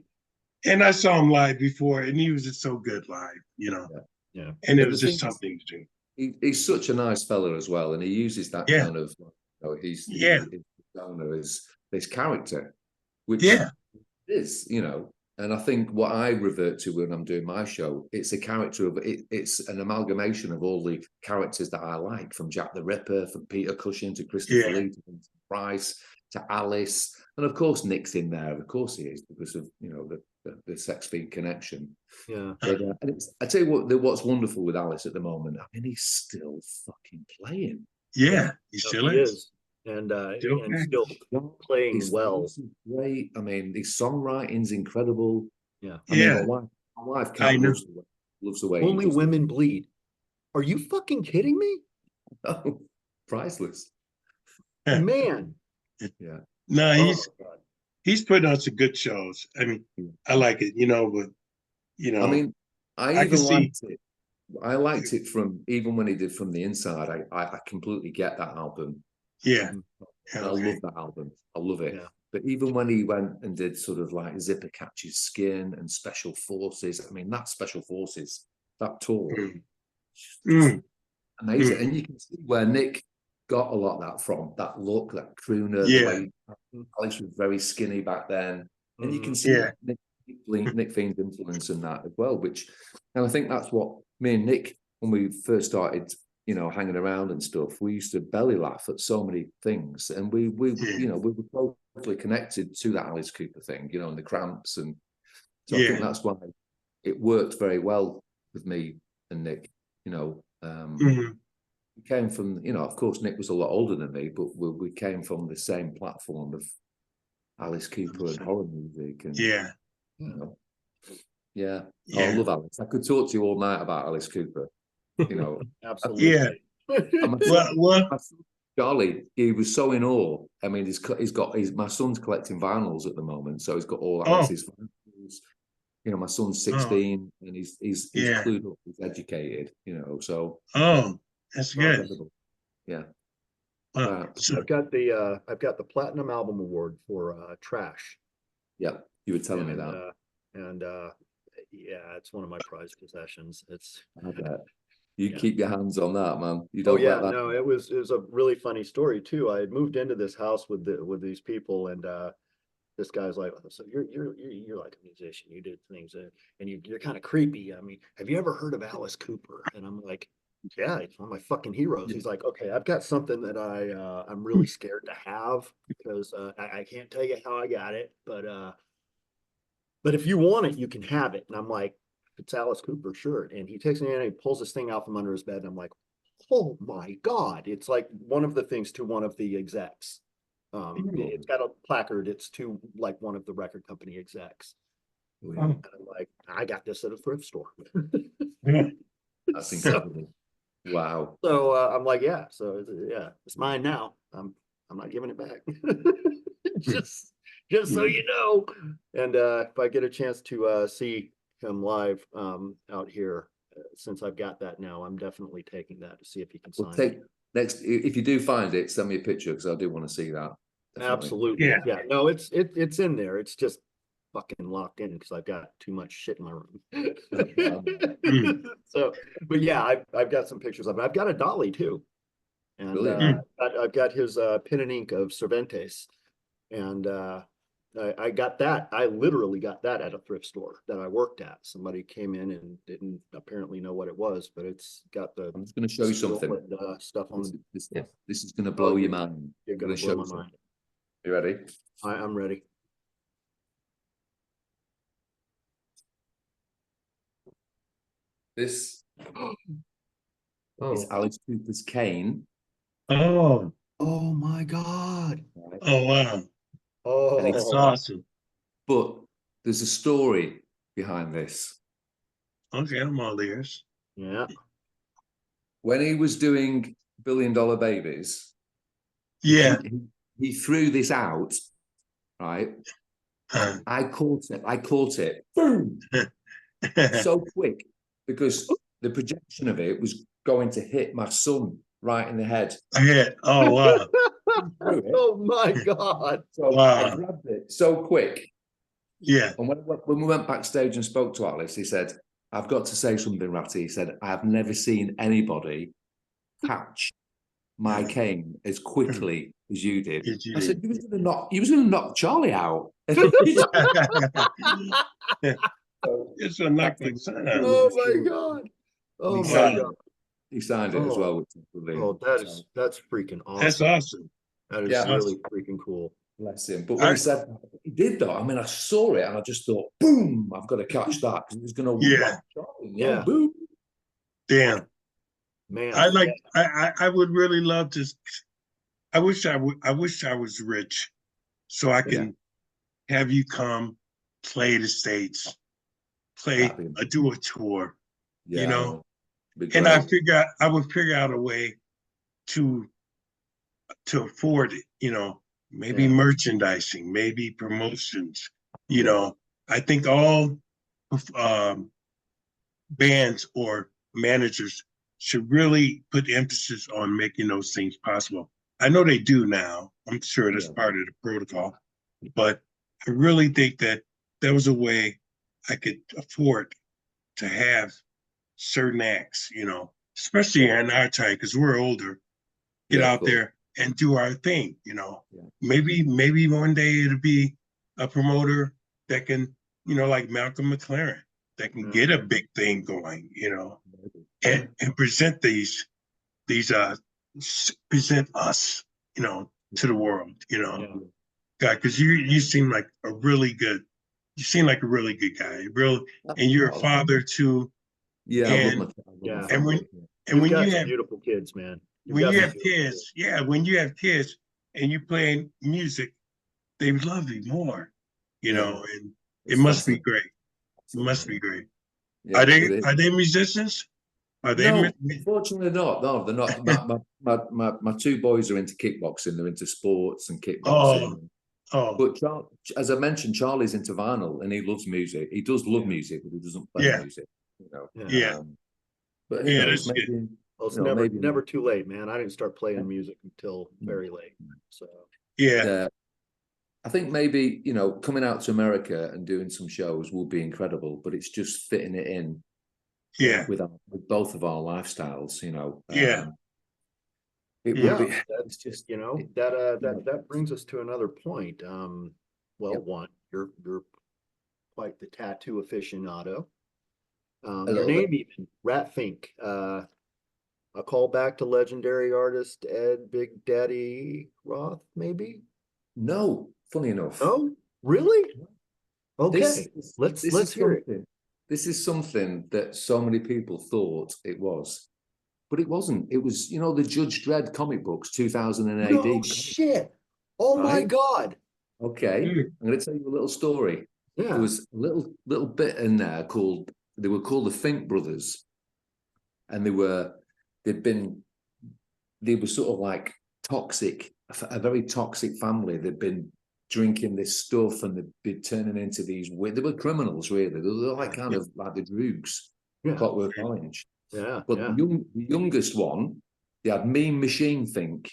[SPEAKER 1] and I saw him live before, and he was just so good live,
[SPEAKER 2] Yeah.
[SPEAKER 1] And it
[SPEAKER 3] And
[SPEAKER 1] was
[SPEAKER 3] the
[SPEAKER 1] just
[SPEAKER 3] thing is,
[SPEAKER 1] something to do.
[SPEAKER 3] he's such a nice fella as well, and he uses that
[SPEAKER 1] Yeah.
[SPEAKER 3] kind of, his persona as this character, which
[SPEAKER 1] Yeah.
[SPEAKER 3] is, and I think what I revert to when I'm doing my show, it's a character of it's an amalgamation of all the characters that I like, from Jack the Ripper, from Peter Cushing to Christopher
[SPEAKER 1] Yeah.
[SPEAKER 3] Lee to Vincent Price to Alice, and of course Nick's in there. Of course he is, because of the sex fiend connection.
[SPEAKER 2] Yeah.
[SPEAKER 3] But and I tell you what's wonderful with Alice at the moment. I mean, he's still fucking playing.
[SPEAKER 1] Yeah. He still
[SPEAKER 2] He
[SPEAKER 1] is.
[SPEAKER 2] And
[SPEAKER 1] Still
[SPEAKER 2] still playing
[SPEAKER 3] His
[SPEAKER 2] well.
[SPEAKER 3] voice is great. I mean, his songwriting's incredible.
[SPEAKER 2] Yeah.
[SPEAKER 3] I mean,
[SPEAKER 1] Yeah.
[SPEAKER 3] my wife
[SPEAKER 1] I
[SPEAKER 3] Kat
[SPEAKER 1] know.
[SPEAKER 3] loves the way
[SPEAKER 2] Only
[SPEAKER 3] he does
[SPEAKER 2] women bleed. Are you fucking kidding me?
[SPEAKER 3] it. Priceless.
[SPEAKER 2] Man.
[SPEAKER 3] Yeah.
[SPEAKER 1] No,
[SPEAKER 2] Oh, God.
[SPEAKER 1] he's putting on some good shows. I mean, I like it, but
[SPEAKER 3] I mean, I
[SPEAKER 1] can
[SPEAKER 3] even
[SPEAKER 1] see.
[SPEAKER 3] liked it. I liked it from even when he did From the Inside. I completely get that album.
[SPEAKER 1] Yeah.
[SPEAKER 3] And I love that album. I love it.
[SPEAKER 2] Yeah.
[SPEAKER 3] But even when he went and did sort of like Zipper Catches Skin and Special Forces, I mean, that Special Forces, that tour,
[SPEAKER 1] Mm.
[SPEAKER 3] amazing.
[SPEAKER 1] Mm.
[SPEAKER 3] And you can see where Nick got a lot of that from, that look, that crooner,
[SPEAKER 1] Yeah.
[SPEAKER 3] the way Alex was very skinny back then. And you can see
[SPEAKER 1] Yeah.
[SPEAKER 3] Nick Fiend's influence in that as well, and I think that's what me and Nick, when we first started, hanging around and stuff, we used to belly laugh at so many things, and we were totally connected to that Alice Cooper thing, and the Cramps, and so I think that's why it worked very well with me and Nick. We came from, of course, Nick was a lot older than me, but we came from the same platform of Alice Cooper and horror music, and
[SPEAKER 1] Yeah.
[SPEAKER 3] yeah. Oh, I love Alice. I could talk to you all night about Alice Cooper.
[SPEAKER 2] Absolutely.
[SPEAKER 1] Yeah.
[SPEAKER 3] And my son, Charlie, he was so in awe. I mean, my son's collecting vinyls at the moment, so he's got all Alice's vinyls. My son's 16 and he's clued up, he's educated, so
[SPEAKER 1] that's good.
[SPEAKER 3] incredible. Yeah.
[SPEAKER 1] So,
[SPEAKER 2] I've got the Platinum Album Award for Trash.
[SPEAKER 3] Yeah, you were telling me that.
[SPEAKER 2] Yeah, it's one of my prized possessions.
[SPEAKER 3] I bet. You keep your hands on that, man. You don't
[SPEAKER 2] yeah,
[SPEAKER 3] let that.
[SPEAKER 2] no, it was a really funny story too. I had moved into this house with these people, and this guy's like, so you're like a musician, you did things, and you're kind of creepy. I mean, have you ever heard of Alice Cooper? And I'm like, yeah, it's one of my fucking heroes.
[SPEAKER 3] Yeah.
[SPEAKER 2] He's like, okay, I've got something that I'm really scared to have, because I can't tell you how I got it, but if you want it, you can have it. And I'm like, it's Alice Cooper, sure. And he takes me in and he pulls this thing out from under his bed. And I'm like, oh my God. It's like one of the things to one of the execs. It's got a placard. It's to like one of the record company execs. And I'm like, I got this at a thrift store.
[SPEAKER 3] That's incredible. Wow.
[SPEAKER 2] So I'm like, yeah. So yeah, it's mine now. I'm not giving it back. just so you know. And if I get a chance to see him live out here, since I've got that now, I'm definitely taking that to see if he can sign it.
[SPEAKER 3] Next, if you do find it, send me a picture, because I do want to see that. Definitely.
[SPEAKER 2] Absolutely.
[SPEAKER 1] Yeah.
[SPEAKER 2] Yeah. No, it's in there. It's just fucking locked in because I've got too much shit in my room. So, but yeah, I've got some pictures of it. I've got a dolly too. And I've got his pen and ink of Cervantes. And I got that. I literally got that at a thrift store that I worked at. Somebody came in and didn't apparently know what it was, but it's got the.
[SPEAKER 3] I'm just going to show you something.
[SPEAKER 2] Stuff on.
[SPEAKER 3] This is going to blow your mind.
[SPEAKER 2] You're going to blow my mind.
[SPEAKER 3] You ready?
[SPEAKER 2] I'm ready.
[SPEAKER 3] This is Alice Cooper's cane.
[SPEAKER 1] Oh
[SPEAKER 2] my God.
[SPEAKER 3] Right?
[SPEAKER 1] Oh wow.
[SPEAKER 2] Oh,
[SPEAKER 1] That's awesome.
[SPEAKER 3] But there's a story behind this.
[SPEAKER 1] Okay, I'm all ears.
[SPEAKER 2] Yeah.
[SPEAKER 3] When he was doing $1 Billion Babies,
[SPEAKER 1] Yeah.
[SPEAKER 3] he threw this out, right? I caught it. Boom. So quick, because the projection of it was going to hit my son right in the head.
[SPEAKER 1] Yeah. Oh wow.
[SPEAKER 3] through it.
[SPEAKER 2] Oh my God.
[SPEAKER 3] So I grabbed it so quick.
[SPEAKER 1] Yeah.
[SPEAKER 3] And when we went backstage and spoke to Alice, he said, I've got to say something, Ratty. He said, I've never seen anybody catch my cane as quickly as you did. I said, you was gonna knock Charlie out.
[SPEAKER 1] It's a knocking sound.
[SPEAKER 2] Oh my God. Oh my God.
[SPEAKER 3] He signed it as well, which is brilliant.
[SPEAKER 2] That's freaking awesome.
[SPEAKER 1] That's awesome.
[SPEAKER 2] That is
[SPEAKER 3] Yeah.
[SPEAKER 2] really freaking cool.
[SPEAKER 3] Bless him. But when he said he did though, I mean, I saw it and I just thought, boom, I've got to catch that because it was going to whack Charlie.
[SPEAKER 2] Yeah.
[SPEAKER 3] Boom.
[SPEAKER 1] Damn.
[SPEAKER 2] Man.
[SPEAKER 1] I would really love to. I wish I was rich so I can have you come play the States, do a tour,
[SPEAKER 3] Yeah,
[SPEAKER 1] you know, and I would figure out a way to afford it, you know, maybe merchandising, maybe promotions, you know. I think all bands or managers should really put emphasis on making those things possible. I know they do now. I'm sure that's part of the protocol, but I really think that there was a way I could afford to have certain acts, you know, especially in our time, because we're older, get out there and do our thing, you know. Maybe one day it'll be a promoter that can, you know, like Malcolm McLaren, that can get a big thing going, you know, and present present us, you know, to the world, you know. God, because you seem like a really good guy, and you're a father too.
[SPEAKER 3] Yeah,
[SPEAKER 1] and when
[SPEAKER 2] you have beautiful kids, man.
[SPEAKER 1] When you have kids, when you have kids and you playing music, they love you more, you know, and it must be great. It must be great. Are they musicians? Are they?
[SPEAKER 3] No, unfortunately not. No, they're not. My two boys are into kickboxing. They're into sports and kickboxing. But as I mentioned, Charlie's into vinyl and he loves music. He does love music, but he doesn't play music. You know. But
[SPEAKER 1] that's good.
[SPEAKER 2] Well, it's never too late, man. I didn't start playing music until very late. So
[SPEAKER 3] I think maybe, you know, coming out to America and doing some shows will be incredible, but it's just fitting it in with both of our lifestyles, you know. It will be.
[SPEAKER 2] That's just, you know, that brings us to another point. One, you're quite the tattoo aficionado. Your name even, Ratfink. A callback to legendary artist Ed Big Daddy Roth, maybe?
[SPEAKER 3] No, funny enough.
[SPEAKER 2] Oh, really? Okay, let's hear it.
[SPEAKER 3] This is something that so many people thought it was, but it wasn't. It was, you know, the Judge Dredd comic books, 2000 AD.
[SPEAKER 2] No shit! Oh my God!
[SPEAKER 3] Okay, I'm going to tell you a little story.
[SPEAKER 2] Yeah.
[SPEAKER 3] There was a little bit in there called the Fink brothers, and they were sort of like toxic, a very toxic family. They'd been drinking this stuff and they'd be turning into they were criminals, really. They were like kind of like the Droogs, Clockwork Orange.
[SPEAKER 2] Yeah.
[SPEAKER 3] But the youngest one, they had Mean Machine Fink,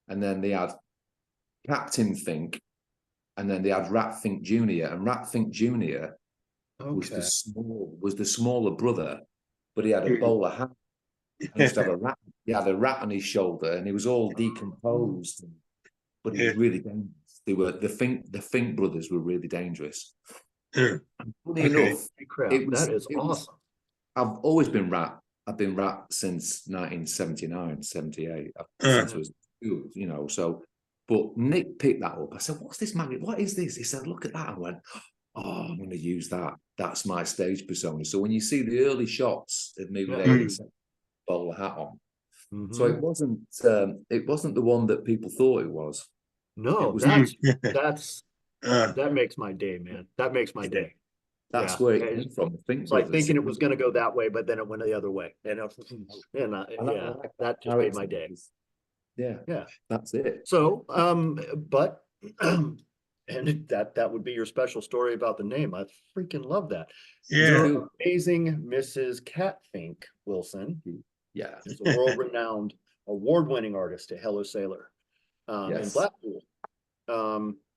[SPEAKER 3] and then they had Captain Fink, and then they had Ratfink Jr. And Ratfink Jr. was the smaller brother, but he had a bowler hat. And he used to have a rat. He had a rat on his shoulder, and he was all decomposed. But he was really dangerous. They were the Fink brothers were really dangerous. Funny enough,
[SPEAKER 2] that is awesome.
[SPEAKER 3] I've always been rat. I've been rat since 1979, 78. Since I was, you know. So, but Nick picked that up. I said, "What's this magnet? What is this?" He said, "Look at that." I went, "Oh, I'm going to use that. That's my stage persona." So when you see the early shots of me with a bowler hat on, so it wasn't the one that people thought it was.
[SPEAKER 2] No, that makes my day, man. That makes my day.
[SPEAKER 3] That's where it came from.
[SPEAKER 2] It's like thinking it was going to go that way, but then it went the other way. That just made my day.
[SPEAKER 3] Yeah, that's it.
[SPEAKER 2] So, but and that would be your special story about the name. I freaking love that. You're amazing, Mrs. Cat Fink Wilson.
[SPEAKER 3] Yeah,
[SPEAKER 2] is a world-renowned, award-winning artist at Hello Sailor. in
[SPEAKER 3] Yes.
[SPEAKER 2] Blackpool.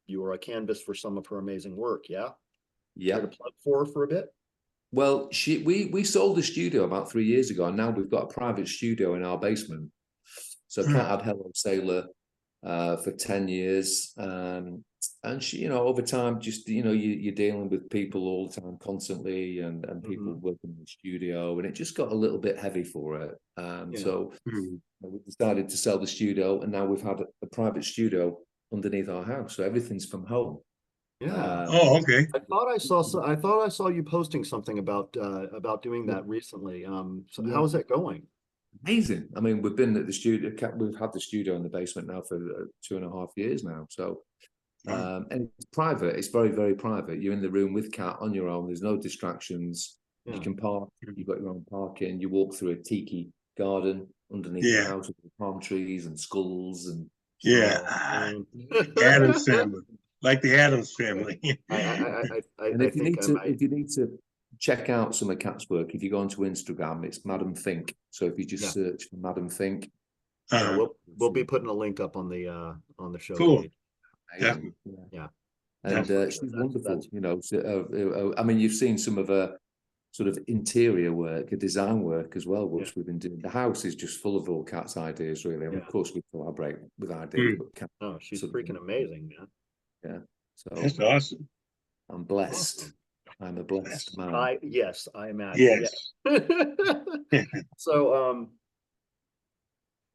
[SPEAKER 2] You were a canvas for some of her amazing work, yeah?
[SPEAKER 3] Yeah.
[SPEAKER 2] Care to plug for her for a bit?
[SPEAKER 3] Well, we sold the studio about 3 years ago, and now we've got a private studio in our basement. So Kat had Hello Sailor for 10 years. And she, over time, just, you're dealing with people all the time constantly and people working in the studio, and it just got a little bit heavy for it. So we decided to sell the studio, and now we've had a private studio underneath our house. So everything's from home.
[SPEAKER 2] Yeah.
[SPEAKER 1] Oh, okay.
[SPEAKER 2] I thought I saw you posting something about doing that recently. So
[SPEAKER 3] Yeah.
[SPEAKER 2] how is that going?
[SPEAKER 3] Amazing. I mean, we've been at the studio, we've had the studio in the basement now for 2.5 years now. So, and it's private. It's very, very private. You're in the room with Kat on your own. There's no distractions.
[SPEAKER 2] Yeah.
[SPEAKER 3] You can park. You've got your own parking. You walk through a tiki garden underneath the house with palm trees and skulls and
[SPEAKER 1] Adams family, like the Adams family.
[SPEAKER 3] And if you need to check out some of Kat's work, if you go onto Instagram, it's Madam Fink. So if you just search for Madam Fink,
[SPEAKER 2] we'll be putting a link up on the show
[SPEAKER 1] cool.
[SPEAKER 2] page.
[SPEAKER 1] Definitely.
[SPEAKER 2] Yeah.
[SPEAKER 3] And she's wonderful. So, I mean, you've seen some of her sort of interior work, her design work as well, which we've been doing. The house is just full of all Kat's ideas, really. And of course, we collaborate with ideas. But Kat,
[SPEAKER 2] she's freaking amazing, man.
[SPEAKER 3] Yeah. So
[SPEAKER 1] that's awesome.
[SPEAKER 3] I'm blessed.
[SPEAKER 2] Awesome.
[SPEAKER 3] I'm a blessed man.
[SPEAKER 2] Yes, I imagine.
[SPEAKER 1] Yes.
[SPEAKER 2] So,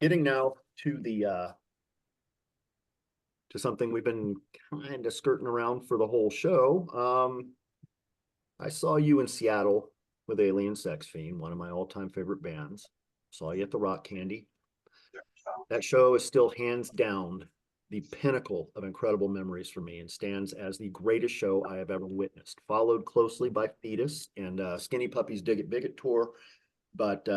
[SPEAKER 2] getting now to to something we've been kind of skirting around for the whole show. I saw you in Seattle with Alien Sex Fiend, one of my all-time favorite bands. Saw you at the Rock Candy. That show is still hands down the pinnacle of incredible memories for me and stands as the greatest show I have ever witnessed, followed closely by Fetus and Skinny Puppy's Dig It Bigot tour. But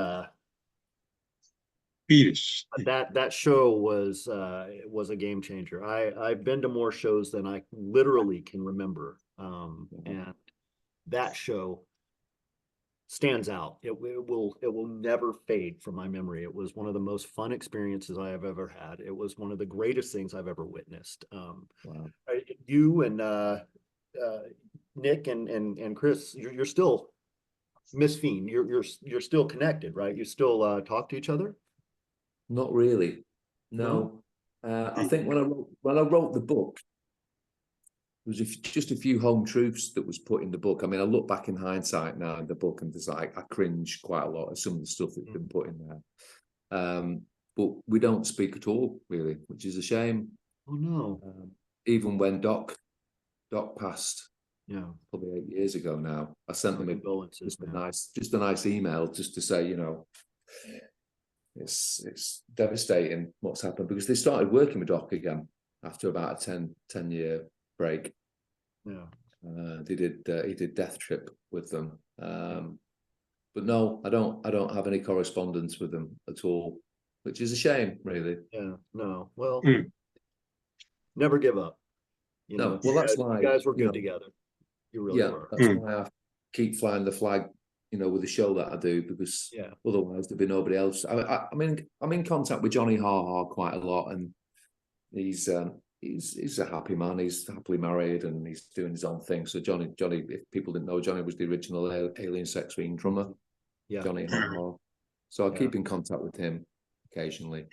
[SPEAKER 1] Fetus.
[SPEAKER 2] that show was a game changer. I've been to more shows than I literally can remember, and that show stands out. It will never fade from my memory. It was one of the most fun experiences I have ever had. It was one of the greatest things I've ever witnessed. You and Nick and Chris, you're still Miss Fiend. You're still connected, right? You still talk to each other?
[SPEAKER 3] Not really. No. I think when I wrote the book, there was just a few home truths that was put in the book. I mean, I look back in hindsight now in the book and there's I cringe quite a lot of some of the stuff that's been put in there. But we don't speak at all, really, which is a shame.
[SPEAKER 2] Oh no.
[SPEAKER 3] Even when Doc passed,
[SPEAKER 2] probably
[SPEAKER 3] 8 years ago now, I sent them just a nice email just to say, it's devastating what's happened, because they started working with Doc again after about a 10-year break. He did Death Trip with them, but no, I don't have any correspondence with them at all, which is a shame, really.
[SPEAKER 2] Well, never give up.
[SPEAKER 3] Well, that's why
[SPEAKER 2] you guys were good together. You really were.
[SPEAKER 3] That's why I keep flying the flag, with the show that I do, because otherwise there'd be nobody else. I mean, I'm in contact with Johnny Ha quite a lot, and he's a happy man. He's happily married and he's doing his own thing. So Johnny, if people didn't know, Johnny was the original Alien Sex Fiend drummer. Johnny Ha. So I keep in contact with him occasionally.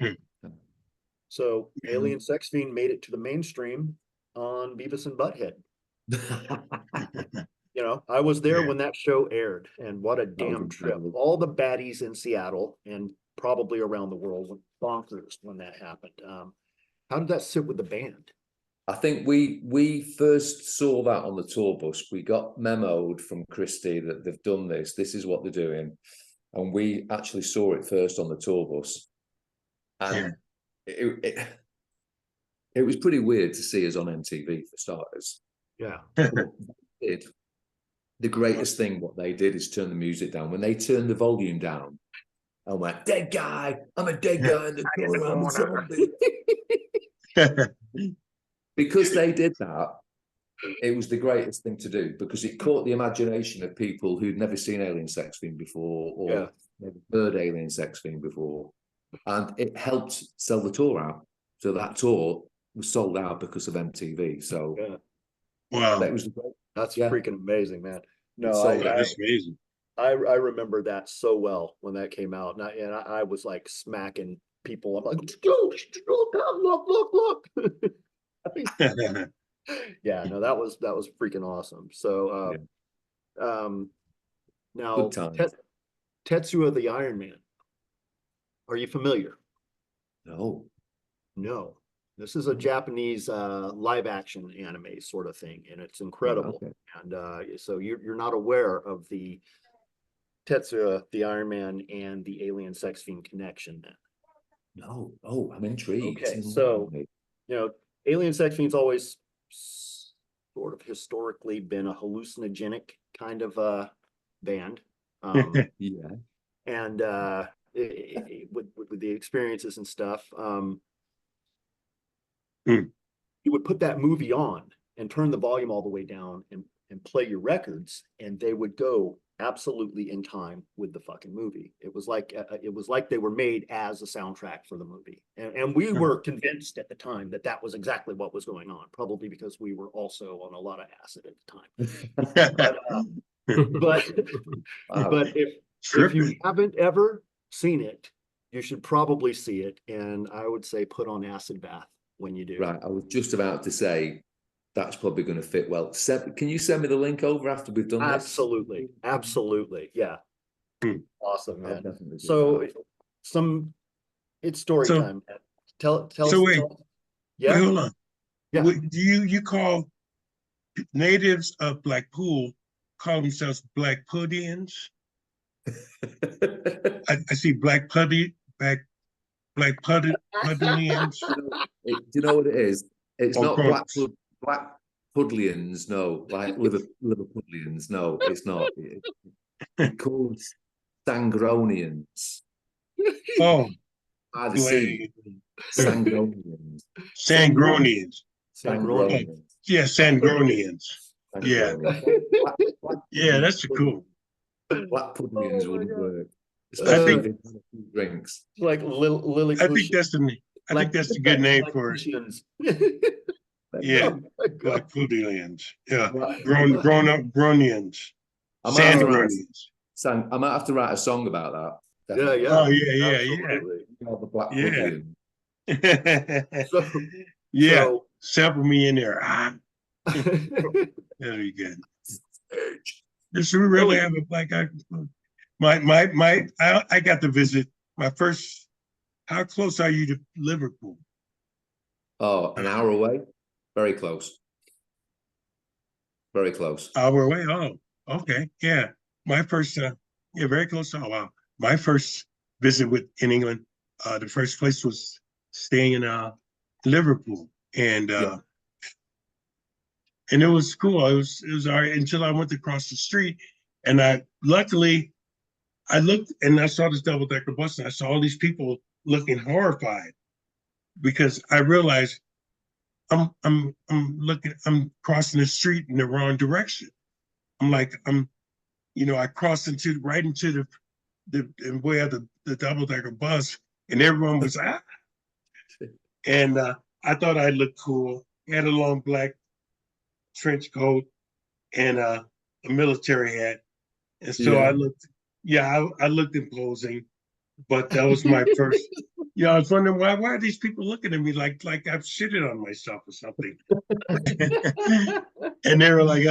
[SPEAKER 2] So Alien Sex Fiend made it to the mainstream on Beavis and Butthead. I was there when that show aired, and what a damn trip. All the baddies in Seattle and probably around the world went bonkers when that happened. How did that sit with the band?
[SPEAKER 3] I think we first saw that on the tour bus. We got memoed from Christy that they've done this. This is what they're doing. And we actually saw it first on the tour bus. And it was pretty weird to see us on MTV, for starters. The greatest thing what they did is turn the music down. When they turned the volume down and went, "Dead guy, I'm a dead guy in the corner, I'm a zombie." Because they did that, it was the greatest thing to do, because it caught the imagination of people who'd never seen Alien Sex Fiend before, or never heard Alien Sex Fiend before, and it helped sell the tour out. So that tour was sold out because of MTV. So
[SPEAKER 2] Yeah,
[SPEAKER 1] Wow.
[SPEAKER 3] that was
[SPEAKER 2] that's
[SPEAKER 3] Yeah.
[SPEAKER 2] freaking amazing, man. No,
[SPEAKER 3] It's
[SPEAKER 2] I,
[SPEAKER 3] sold
[SPEAKER 1] Yeah,
[SPEAKER 3] out.
[SPEAKER 1] that's amazing.
[SPEAKER 2] I remember that so well when that came out, and I was like smacking people. I'm like, look. Yeah, no, that was freaking awesome. So, now
[SPEAKER 3] Good time.
[SPEAKER 2] Tetsuya the Iron Man. Are you familiar?
[SPEAKER 3] No.
[SPEAKER 2] No. This is a Japanese live action anime sort of thing, and it's incredible.
[SPEAKER 3] Okay.
[SPEAKER 2] And so you're not aware of the Tetsuya the Iron Man and the alien sex fiend connection then.
[SPEAKER 3] No. Oh, I'm intrigued.
[SPEAKER 2] Okay, so alien sex fiend's always sort of historically been a hallucinogenic kind of band.
[SPEAKER 3] Yeah.
[SPEAKER 2] And with the experiences and stuff, you would put that movie on and turn the volume all the way down and play your records, and they would go absolutely in time with the fucking movie. It was like they were made as a soundtrack for the movie, and we were convinced at the time that that was exactly what was going on, probably because we were also on a lot of acid at the time. But
[SPEAKER 3] Wow.
[SPEAKER 2] but if you haven't ever seen it, you should probably see it, and I would say put on acid bath when you do.
[SPEAKER 3] Right. I was just about to say that's probably going to fit well. Can you send me the link over after we've done this?
[SPEAKER 2] Absolutely. Yeah. Awesome, man.
[SPEAKER 3] Definitely do
[SPEAKER 2] So
[SPEAKER 3] that.
[SPEAKER 2] it's story
[SPEAKER 1] So-
[SPEAKER 2] time. Tell
[SPEAKER 1] so
[SPEAKER 2] us.
[SPEAKER 1] wait.
[SPEAKER 2] Yeah.
[SPEAKER 1] Wait, hold on.
[SPEAKER 2] Yeah.
[SPEAKER 1] Do you call natives of Blackpool call themselves Blackpuddians? I see Blackpuddians.
[SPEAKER 3] Do you know what it is? It's
[SPEAKER 1] Oh,
[SPEAKER 3] not
[SPEAKER 1] grown-ups.
[SPEAKER 3] Black Pudlians, no, like Liverpudlians, no, it's not. It calls Sangronians.
[SPEAKER 1] Oh,
[SPEAKER 3] By the sea. Sangronians.
[SPEAKER 1] Sangronians.
[SPEAKER 2] Sangronians.
[SPEAKER 1] Yeah, Sangronians. Yeah.
[SPEAKER 3] Black
[SPEAKER 1] Yeah, that's cool.
[SPEAKER 3] Black Pudlians
[SPEAKER 2] Oh my
[SPEAKER 3] wouldn't
[SPEAKER 2] God.
[SPEAKER 3] work.
[SPEAKER 1] I
[SPEAKER 3] Especially
[SPEAKER 1] think-
[SPEAKER 3] if it's drinks.
[SPEAKER 2] Like Lily.
[SPEAKER 1] I think that's the good name for it. Yeah, Blackpuddians. Yeah, grown up Gronians.
[SPEAKER 3] I might have to write
[SPEAKER 1] Sangronians.
[SPEAKER 3] I might have to write a song about that.
[SPEAKER 2] Yeah,
[SPEAKER 3] Definitely.
[SPEAKER 2] yeah.
[SPEAKER 1] Oh yeah.
[SPEAKER 2] Absolutely.
[SPEAKER 3] Called the Black
[SPEAKER 1] Yeah.
[SPEAKER 3] Pudlian.
[SPEAKER 2] So,
[SPEAKER 1] Yeah,
[SPEAKER 2] so
[SPEAKER 1] sample me in there. That'd be good. Does we really have a black guy? I got to visit my first. How close are you to Liverpool?
[SPEAKER 3] Oh, an hour away? Very close. Very close.
[SPEAKER 1] Hour away. Oh, okay. Yeah. My first, yeah, very close. Oh, wow. My first visit in England, the first place was staying in Liverpool. And and it was cool. It was all right until I went across the street. And luckily, I looked and I saw this double-decker bus and I saw all these people looking horrified because I realized I'm crossing the street in the wrong direction. I crossed right into the way of the double-decker bus, and everyone was and I thought I looked cool. I had a long black trench coat and a military hat, and so I looked. Yeah, I looked imposing, but that was my first. Yeah, I was wondering why are these people looking at me like I've shitted on myself or something, and they were like,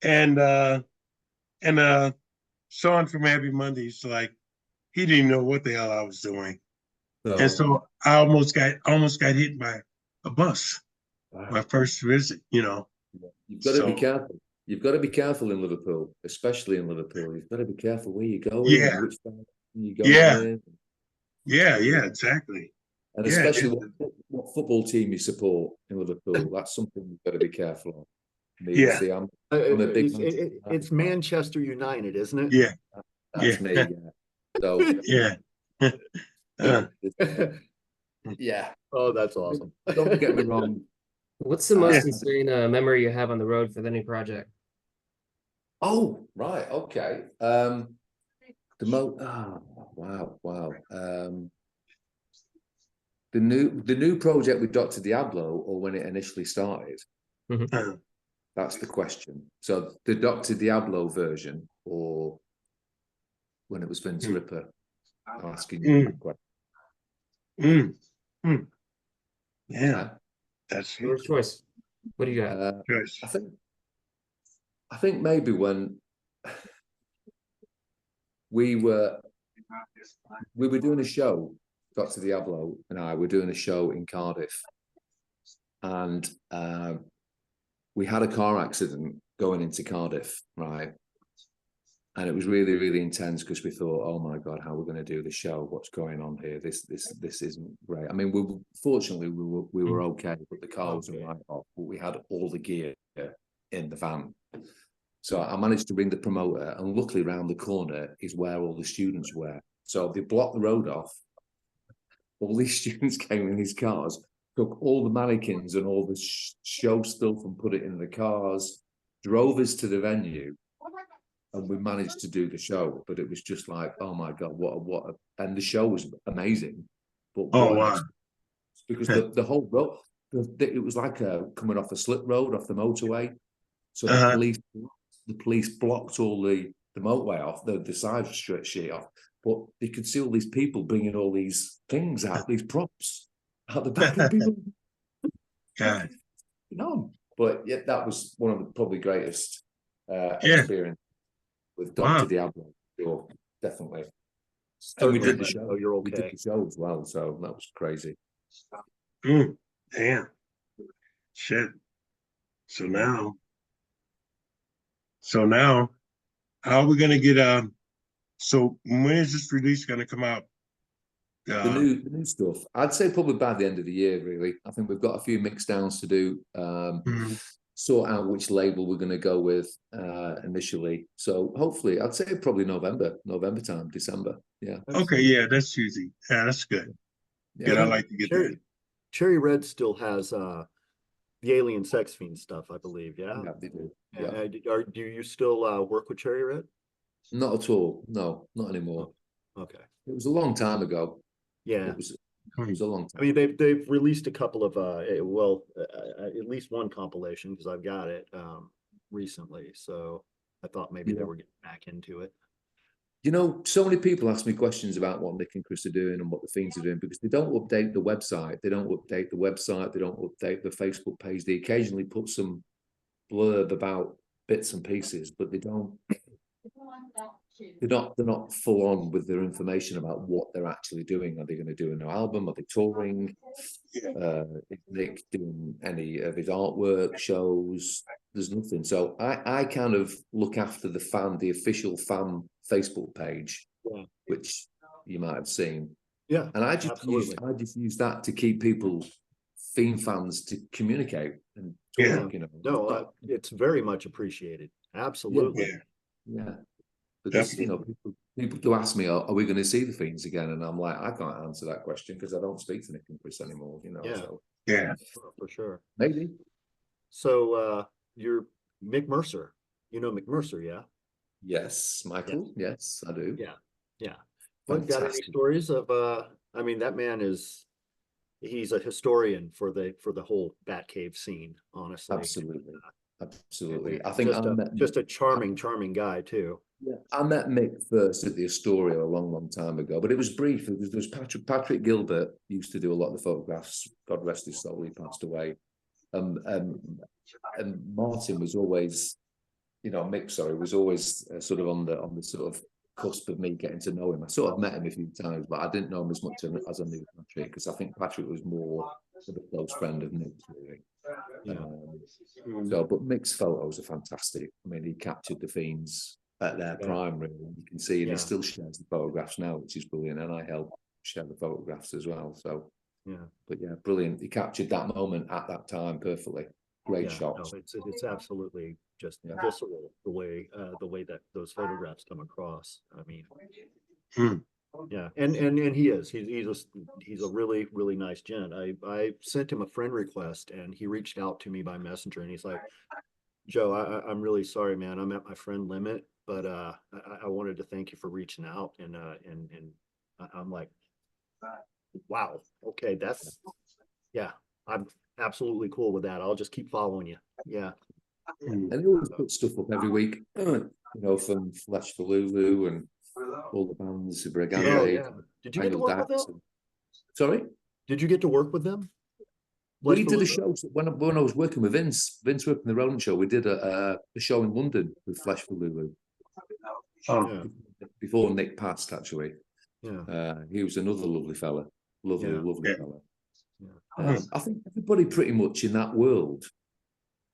[SPEAKER 1] and Sean from Happy Mondays, like he didn't know what the hell I was doing, and so I almost got hit by a bus. Wow. My first visit,
[SPEAKER 3] You've got to be careful. You've got to be careful in Liverpool, especially in Liverpool. You've got to be careful where you go and which direction you go in.
[SPEAKER 1] Yeah, exactly.
[SPEAKER 3] And especially what football team you support in Liverpool. That's something you've got to be careful of. See, I'm a big
[SPEAKER 2] it's Manchester United, isn't it?
[SPEAKER 1] Yeah.
[SPEAKER 3] That's me. Yeah. So yeah.
[SPEAKER 2] Oh, that's awesome.
[SPEAKER 3] Don't get me wrong.
[SPEAKER 4] What's the most insane memory you have on the road for any project?
[SPEAKER 3] Oh, right. Okay. Wow. The The new project with Dr. Diablo, or when it initially started? That's the question. So the Dr. Diablo version, or when it was Vince Ripper? I'm asking you that question.
[SPEAKER 1] Yeah, that's
[SPEAKER 4] Your choice. What do you got?
[SPEAKER 3] I think maybe when we were doing a show, Dr. Diablo and I were doing a show in Cardiff, and we had a car accident going into Cardiff, right? And it was really, really intense because we thought, oh my God, how are we going to do the show? What's going on here? This isn't great. I mean, fortunately we were okay, but the car was a write-off. But we had all the gear in the van. So I managed to ring the promoter, and luckily round the corner is where all the students were. So they blocked the road off. All these students came in these cars, took all the mannequins and all the show stuff and put it in the cars, drove us to the venue, and we managed to do the show. But it was just like, oh my God, what a, and the show was amazing. But because the whole road, it was like coming off a slip road off the motorway. So the police blocked all the motorway off, the side street off. But they could see all these people bringing all these things out, these props out the back of people.
[SPEAKER 1] God.
[SPEAKER 3] But yeah, that was one of the probably greatest experience with Dr. Diablo. Sure, definitely. And we did the show.
[SPEAKER 2] You're okay.
[SPEAKER 3] We did the show as well, so that was crazy.
[SPEAKER 1] Damn. Shit. So now, how are we gonna get so when is this release gonna come out?
[SPEAKER 3] The new stuff, I'd say probably by the end of the year, really. I think we've got a few mix downs to do, sort out which label we're going to go with initially. So hopefully, I'd say probably November time, December. Yeah.
[SPEAKER 1] Okay, yeah, that's easy. Yeah, that's good. Yeah, I like to get that.
[SPEAKER 2] Cherry Red still has the Alien Sex Fiend stuff, I believe. Yeah,
[SPEAKER 3] they do.
[SPEAKER 2] Yeah. Do you still work with Cherry Red?
[SPEAKER 3] Not at all. No, not anymore.
[SPEAKER 2] Okay.
[SPEAKER 3] It was a long time ago.
[SPEAKER 2] Yeah.
[SPEAKER 3] It was a long time.
[SPEAKER 2] I mean, they've released a couple of at least one compilation, because I've got it recently. So I thought maybe they were getting back into it.
[SPEAKER 3] You know, so many people ask me questions about what Nick and Chris are doing and what the Fiends are doing, because they don't update the website. They don't update the Facebook page. They occasionally put some blurb about bits and pieces, but they don't. They're not full on with their information about what they're actually doing. Are they going to do a new album? Are they touring? Is Nick doing any of his artwork shows? There's nothing. So I kind of look after the official fan Facebook page, which you might have seen.
[SPEAKER 2] Yeah,
[SPEAKER 3] and I just use that to keep people, Fiend fans, to communicate and talk. You know,
[SPEAKER 2] no, it's very much appreciated. Absolutely.
[SPEAKER 3] Yeah. Because people do ask me, are we going to see the Fiends again? And I'm like, I can't answer that question because I don't speak to Nick and Chris anymore. You know, so
[SPEAKER 2] for sure.
[SPEAKER 3] Maybe.
[SPEAKER 2] So you're Mick Mercer. You know Mick Mercer, yeah?
[SPEAKER 3] Yes, Michael. Yes, I do.
[SPEAKER 2] Yeah. Well, got any stories of? I mean, that man he's a historian for the whole Batcave scene. Honestly,
[SPEAKER 3] absolutely. I think
[SPEAKER 2] just a charming guy too.
[SPEAKER 3] Yeah, I met Mick first at the Astoria a long time ago, but it was brief. There was Patrick Gilbert used to do a lot of the photographs. God rest his soul, he passed away. And Martin was always, Mick, was always sort of on the sort of cusp of me getting to know him. I sort of met him a few times, but I didn't know him as much as I knew Patrick, because I think Patrick was more of a close friend of Mick's, really. But Mick's photos are fantastic. I mean, he captured the Fiends at their prime, really. You can see, and he still shares the photographs now, which is brilliant. And I help share the photographs as well. So, but brilliant. He captured that moment at that time perfectly. Great shots.
[SPEAKER 2] No, it's absolutely just visceral the way that those photographs come across. I mean, and he's a really nice gent. I sent him a friend request, and he reached out to me by messenger, and he's like, Joe, I'm really sorry, man. I'm at my friend limit, but I wanted to thank you for reaching out, and I'm like, Wow. Okay, yeah, I'm absolutely cool with that. I'll just keep following you. Yeah.
[SPEAKER 3] And he always put stuff up every week, from Flash for Lulu and all the bands,
[SPEAKER 2] Oh,
[SPEAKER 3] Brigante,
[SPEAKER 2] yeah. Did you get to
[SPEAKER 3] Angle
[SPEAKER 2] work with
[SPEAKER 3] Dax.
[SPEAKER 2] them?
[SPEAKER 3] Sorry?
[SPEAKER 2] Did you get to work with them?
[SPEAKER 3] We
[SPEAKER 2] Flesh
[SPEAKER 3] did a
[SPEAKER 2] Palooza?
[SPEAKER 3] show when I was working with Vince Whip in the Rodent show. We did a show in London with Flash for Lulu
[SPEAKER 2] Yeah.
[SPEAKER 3] before Nick passed. Actually,
[SPEAKER 2] Yeah.
[SPEAKER 3] he was another lovely fella, lovely
[SPEAKER 1] Yeah.
[SPEAKER 3] fella.
[SPEAKER 2] Yeah.
[SPEAKER 3] I think everybody pretty much in that world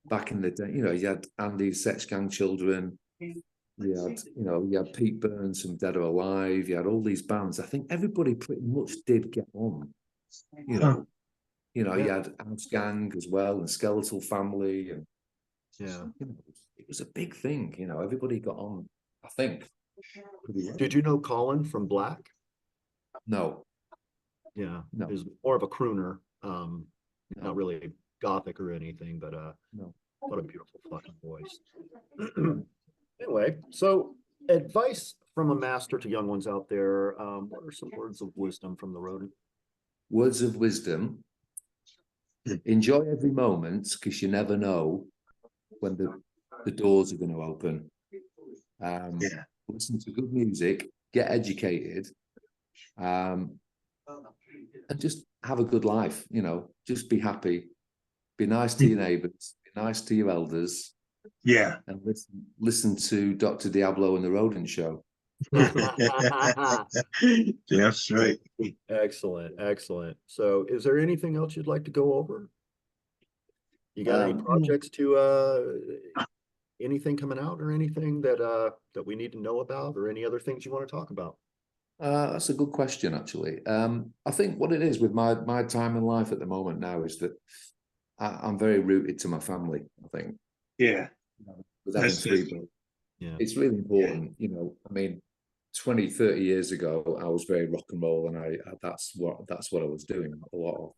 [SPEAKER 3] back in the day, you had Andy's Sex Gang Children, you had Pete Burns from Dead or Alive, you had all these bands. I think everybody pretty much did get on, you had House Gang as well and Skeletal Family, and
[SPEAKER 2] Yeah.
[SPEAKER 3] it was a big thing. Everybody got on. I think. Pretty well.
[SPEAKER 2] Did you know Colin from Black?
[SPEAKER 3] No,
[SPEAKER 2] Yeah.
[SPEAKER 3] No.
[SPEAKER 2] He's more of a crooner.
[SPEAKER 3] no,
[SPEAKER 2] Not really gothic or anything, but
[SPEAKER 3] no.
[SPEAKER 2] what a beautiful fucking voice. Anyway, so advice from a master to young ones out there. What are some words of wisdom from the Rodent?
[SPEAKER 3] Words of wisdom. Enjoy every moment because you never know when the doors are going to open. Listen to good music, get educated, and just have a good life. Just be happy, be nice to your neighbors, be nice to your elders.
[SPEAKER 1] Yeah.
[SPEAKER 3] And listen to Dr. Diablo and the Rodent Show.
[SPEAKER 1] That's right.
[SPEAKER 2] Excellent, excellent. So is there anything else you'd like to go over? You got any projects anything coming out or anything that we need to know about, or any other things you want to talk about?
[SPEAKER 3] That's a good question, actually. I think what it is with my time in life at the moment now is that I'm very rooted to my family, I think.
[SPEAKER 1] Yeah.
[SPEAKER 3] With having three boys.
[SPEAKER 2] Yeah.
[SPEAKER 3] It's really important, 20, 30 years ago, I was very rock and roll, and that's what I was doing a lot of.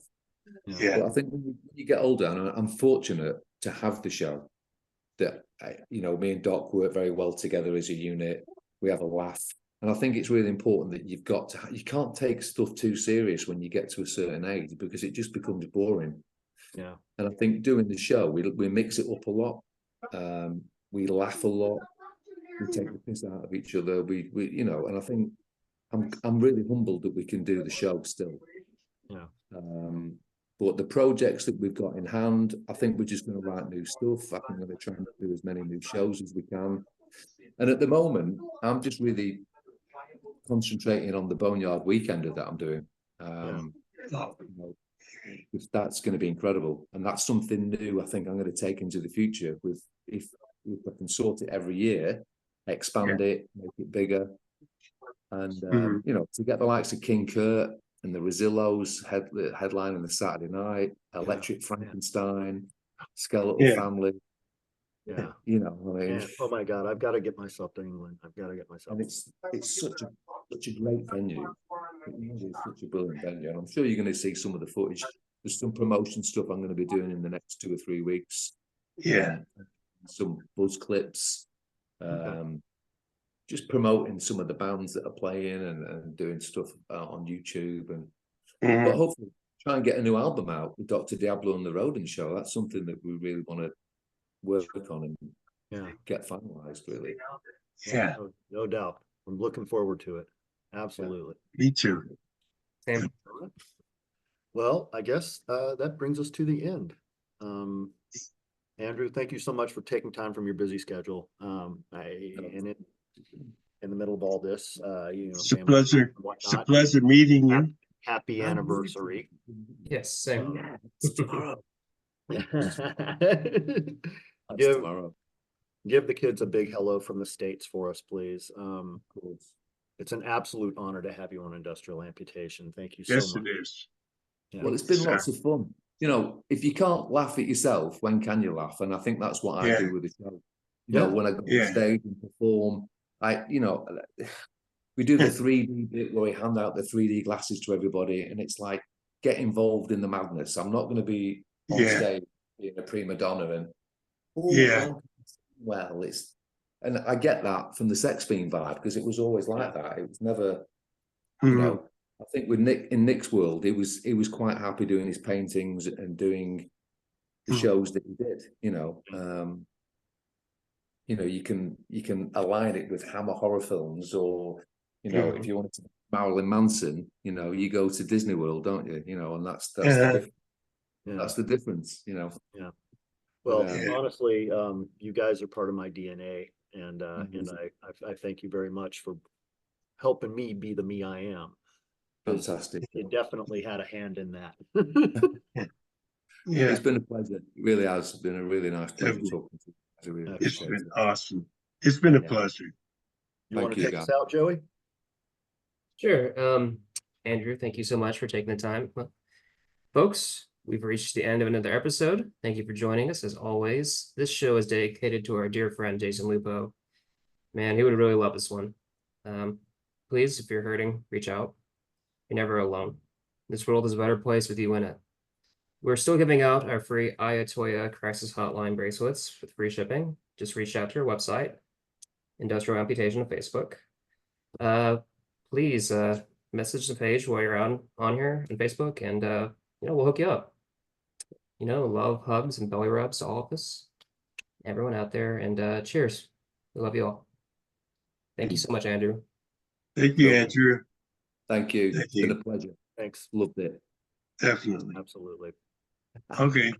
[SPEAKER 1] Yeah.
[SPEAKER 3] But I think when you get older, and I'm fortunate to have the show that, me and Doc work very well together as a unit. We have a laugh. And I think it's really important that you can't take stuff too serious when you get to a certain age, because it just becomes boring.
[SPEAKER 2] Yeah.
[SPEAKER 3] And I think doing the show, we mix it up a lot. We laugh a lot. We take the piss out of each other. We and I think I'm really humbled that we can do the show still.
[SPEAKER 2] Yeah.
[SPEAKER 3] But the projects that we've got in hand, I think we're just going to write new stuff. I think we're going to try and do as many new shows as we can. And at the moment, I'm just really concentrating on the Boneyard Weekender that I'm doing. That's going to be incredible, and that's something new. I think I'm going to take into the future. If I can sort it every year, expand it, make it bigger, and to get the likes of King Kurt and the Rosillos headline on the Saturday night, Electric Frankenstein, Skeletal Family.
[SPEAKER 2] Yeah. Oh my God, I've got to get myself to England. I've got to get myself.
[SPEAKER 3] And it's such a great venue. It's such a brilliant venue, and I'm sure you're going to see some of the footage. There's some promotion stuff I'm going to be doing in the next 2 or 3 weeks.
[SPEAKER 1] Yeah.
[SPEAKER 3] Some buzz clips. Just promoting some of the bands that are playing and doing stuff on YouTube, but hopefully try and get a new album out with Dr. Diablo and the Rodent Show. That's something that we really want to work on and get finalized, really.
[SPEAKER 1] Yeah.
[SPEAKER 2] No doubt. I'm looking forward to it. Absolutely.
[SPEAKER 1] Me too.
[SPEAKER 4] Same.
[SPEAKER 2] Well, I guess that brings us to the end. Andrew, thank you so much for taking time from your busy schedule. In the middle of all this,
[SPEAKER 1] It's a pleasure. It's a pleasure meeting you.
[SPEAKER 2] Happy anniversary.
[SPEAKER 4] Yes, same.
[SPEAKER 3] Tomorrow.
[SPEAKER 2] Give the kids a big hello from the States for us, please. It's an absolute honor to have you on Industrial Amputation. Thank you so much.
[SPEAKER 1] Yes, it is.
[SPEAKER 3] Well, it's been lots of fun. If you can't laugh at yourself, when can you laugh? And I think that's what I do with the show. When I go on stage and perform, we do the 3D bit where we hand out the 3D glasses to everybody, and it's like, get involved in the madness. I'm not going to be on stage being a prima donna and I get that from the Sex Fiend vibe, because it was always like that. It was never, I think with Nick, in Nick's world, he was quite happy doing his paintings and doing the shows that he did. You can align it with Hammer horror films, or if you want to Marilyn Manson, you go to Disney World, don't you? And that's the difference.
[SPEAKER 2] Yeah.
[SPEAKER 3] That's the difference.
[SPEAKER 2] Yeah. Well, honestly, you guys are part of my DNA, and I thank you very much for helping me be the me I am.
[SPEAKER 3] Fantastic.
[SPEAKER 2] You definitely had a hand in that.
[SPEAKER 1] Yeah,
[SPEAKER 3] It's been a pleasure. It really has been a really nice pleasure talking to you. I really
[SPEAKER 1] it's
[SPEAKER 3] appreciate
[SPEAKER 1] been
[SPEAKER 3] it.
[SPEAKER 1] awesome. It's been a pleasure.
[SPEAKER 2] You want
[SPEAKER 3] Thank
[SPEAKER 2] to
[SPEAKER 3] you,
[SPEAKER 2] take us
[SPEAKER 3] guys.
[SPEAKER 2] out, Joey?
[SPEAKER 4] Sure. Andrew, thank you so much for taking the time. Well, folks, we've reached the end of another episode. Thank you for joining us as always. This show is dedicated to our dear friend Jason Lupo. Man, he would really love this one. Please, if you're hurting, reach out. You're never alone. This world is a better place with you in it. We're still giving out our free Ayatoya Crisis Hotline bracelets with free shipping. Just reach out to our website, Industrial Amputation on Facebook. Please message the page while you're on here on Facebook, and we'll hook you up. Love, hugs, and belly rubs to all of us, everyone out there, and cheers. We love you all. Thank you so much, Andrew.
[SPEAKER 1] Thank you, Andrew.
[SPEAKER 3] Thank you.
[SPEAKER 1] Thank
[SPEAKER 3] It's been
[SPEAKER 1] you.
[SPEAKER 3] a pleasure.
[SPEAKER 2] Thanks.
[SPEAKER 3] Loved it.
[SPEAKER 1] Definitely.
[SPEAKER 2] Absolutely.
[SPEAKER 1] Okay.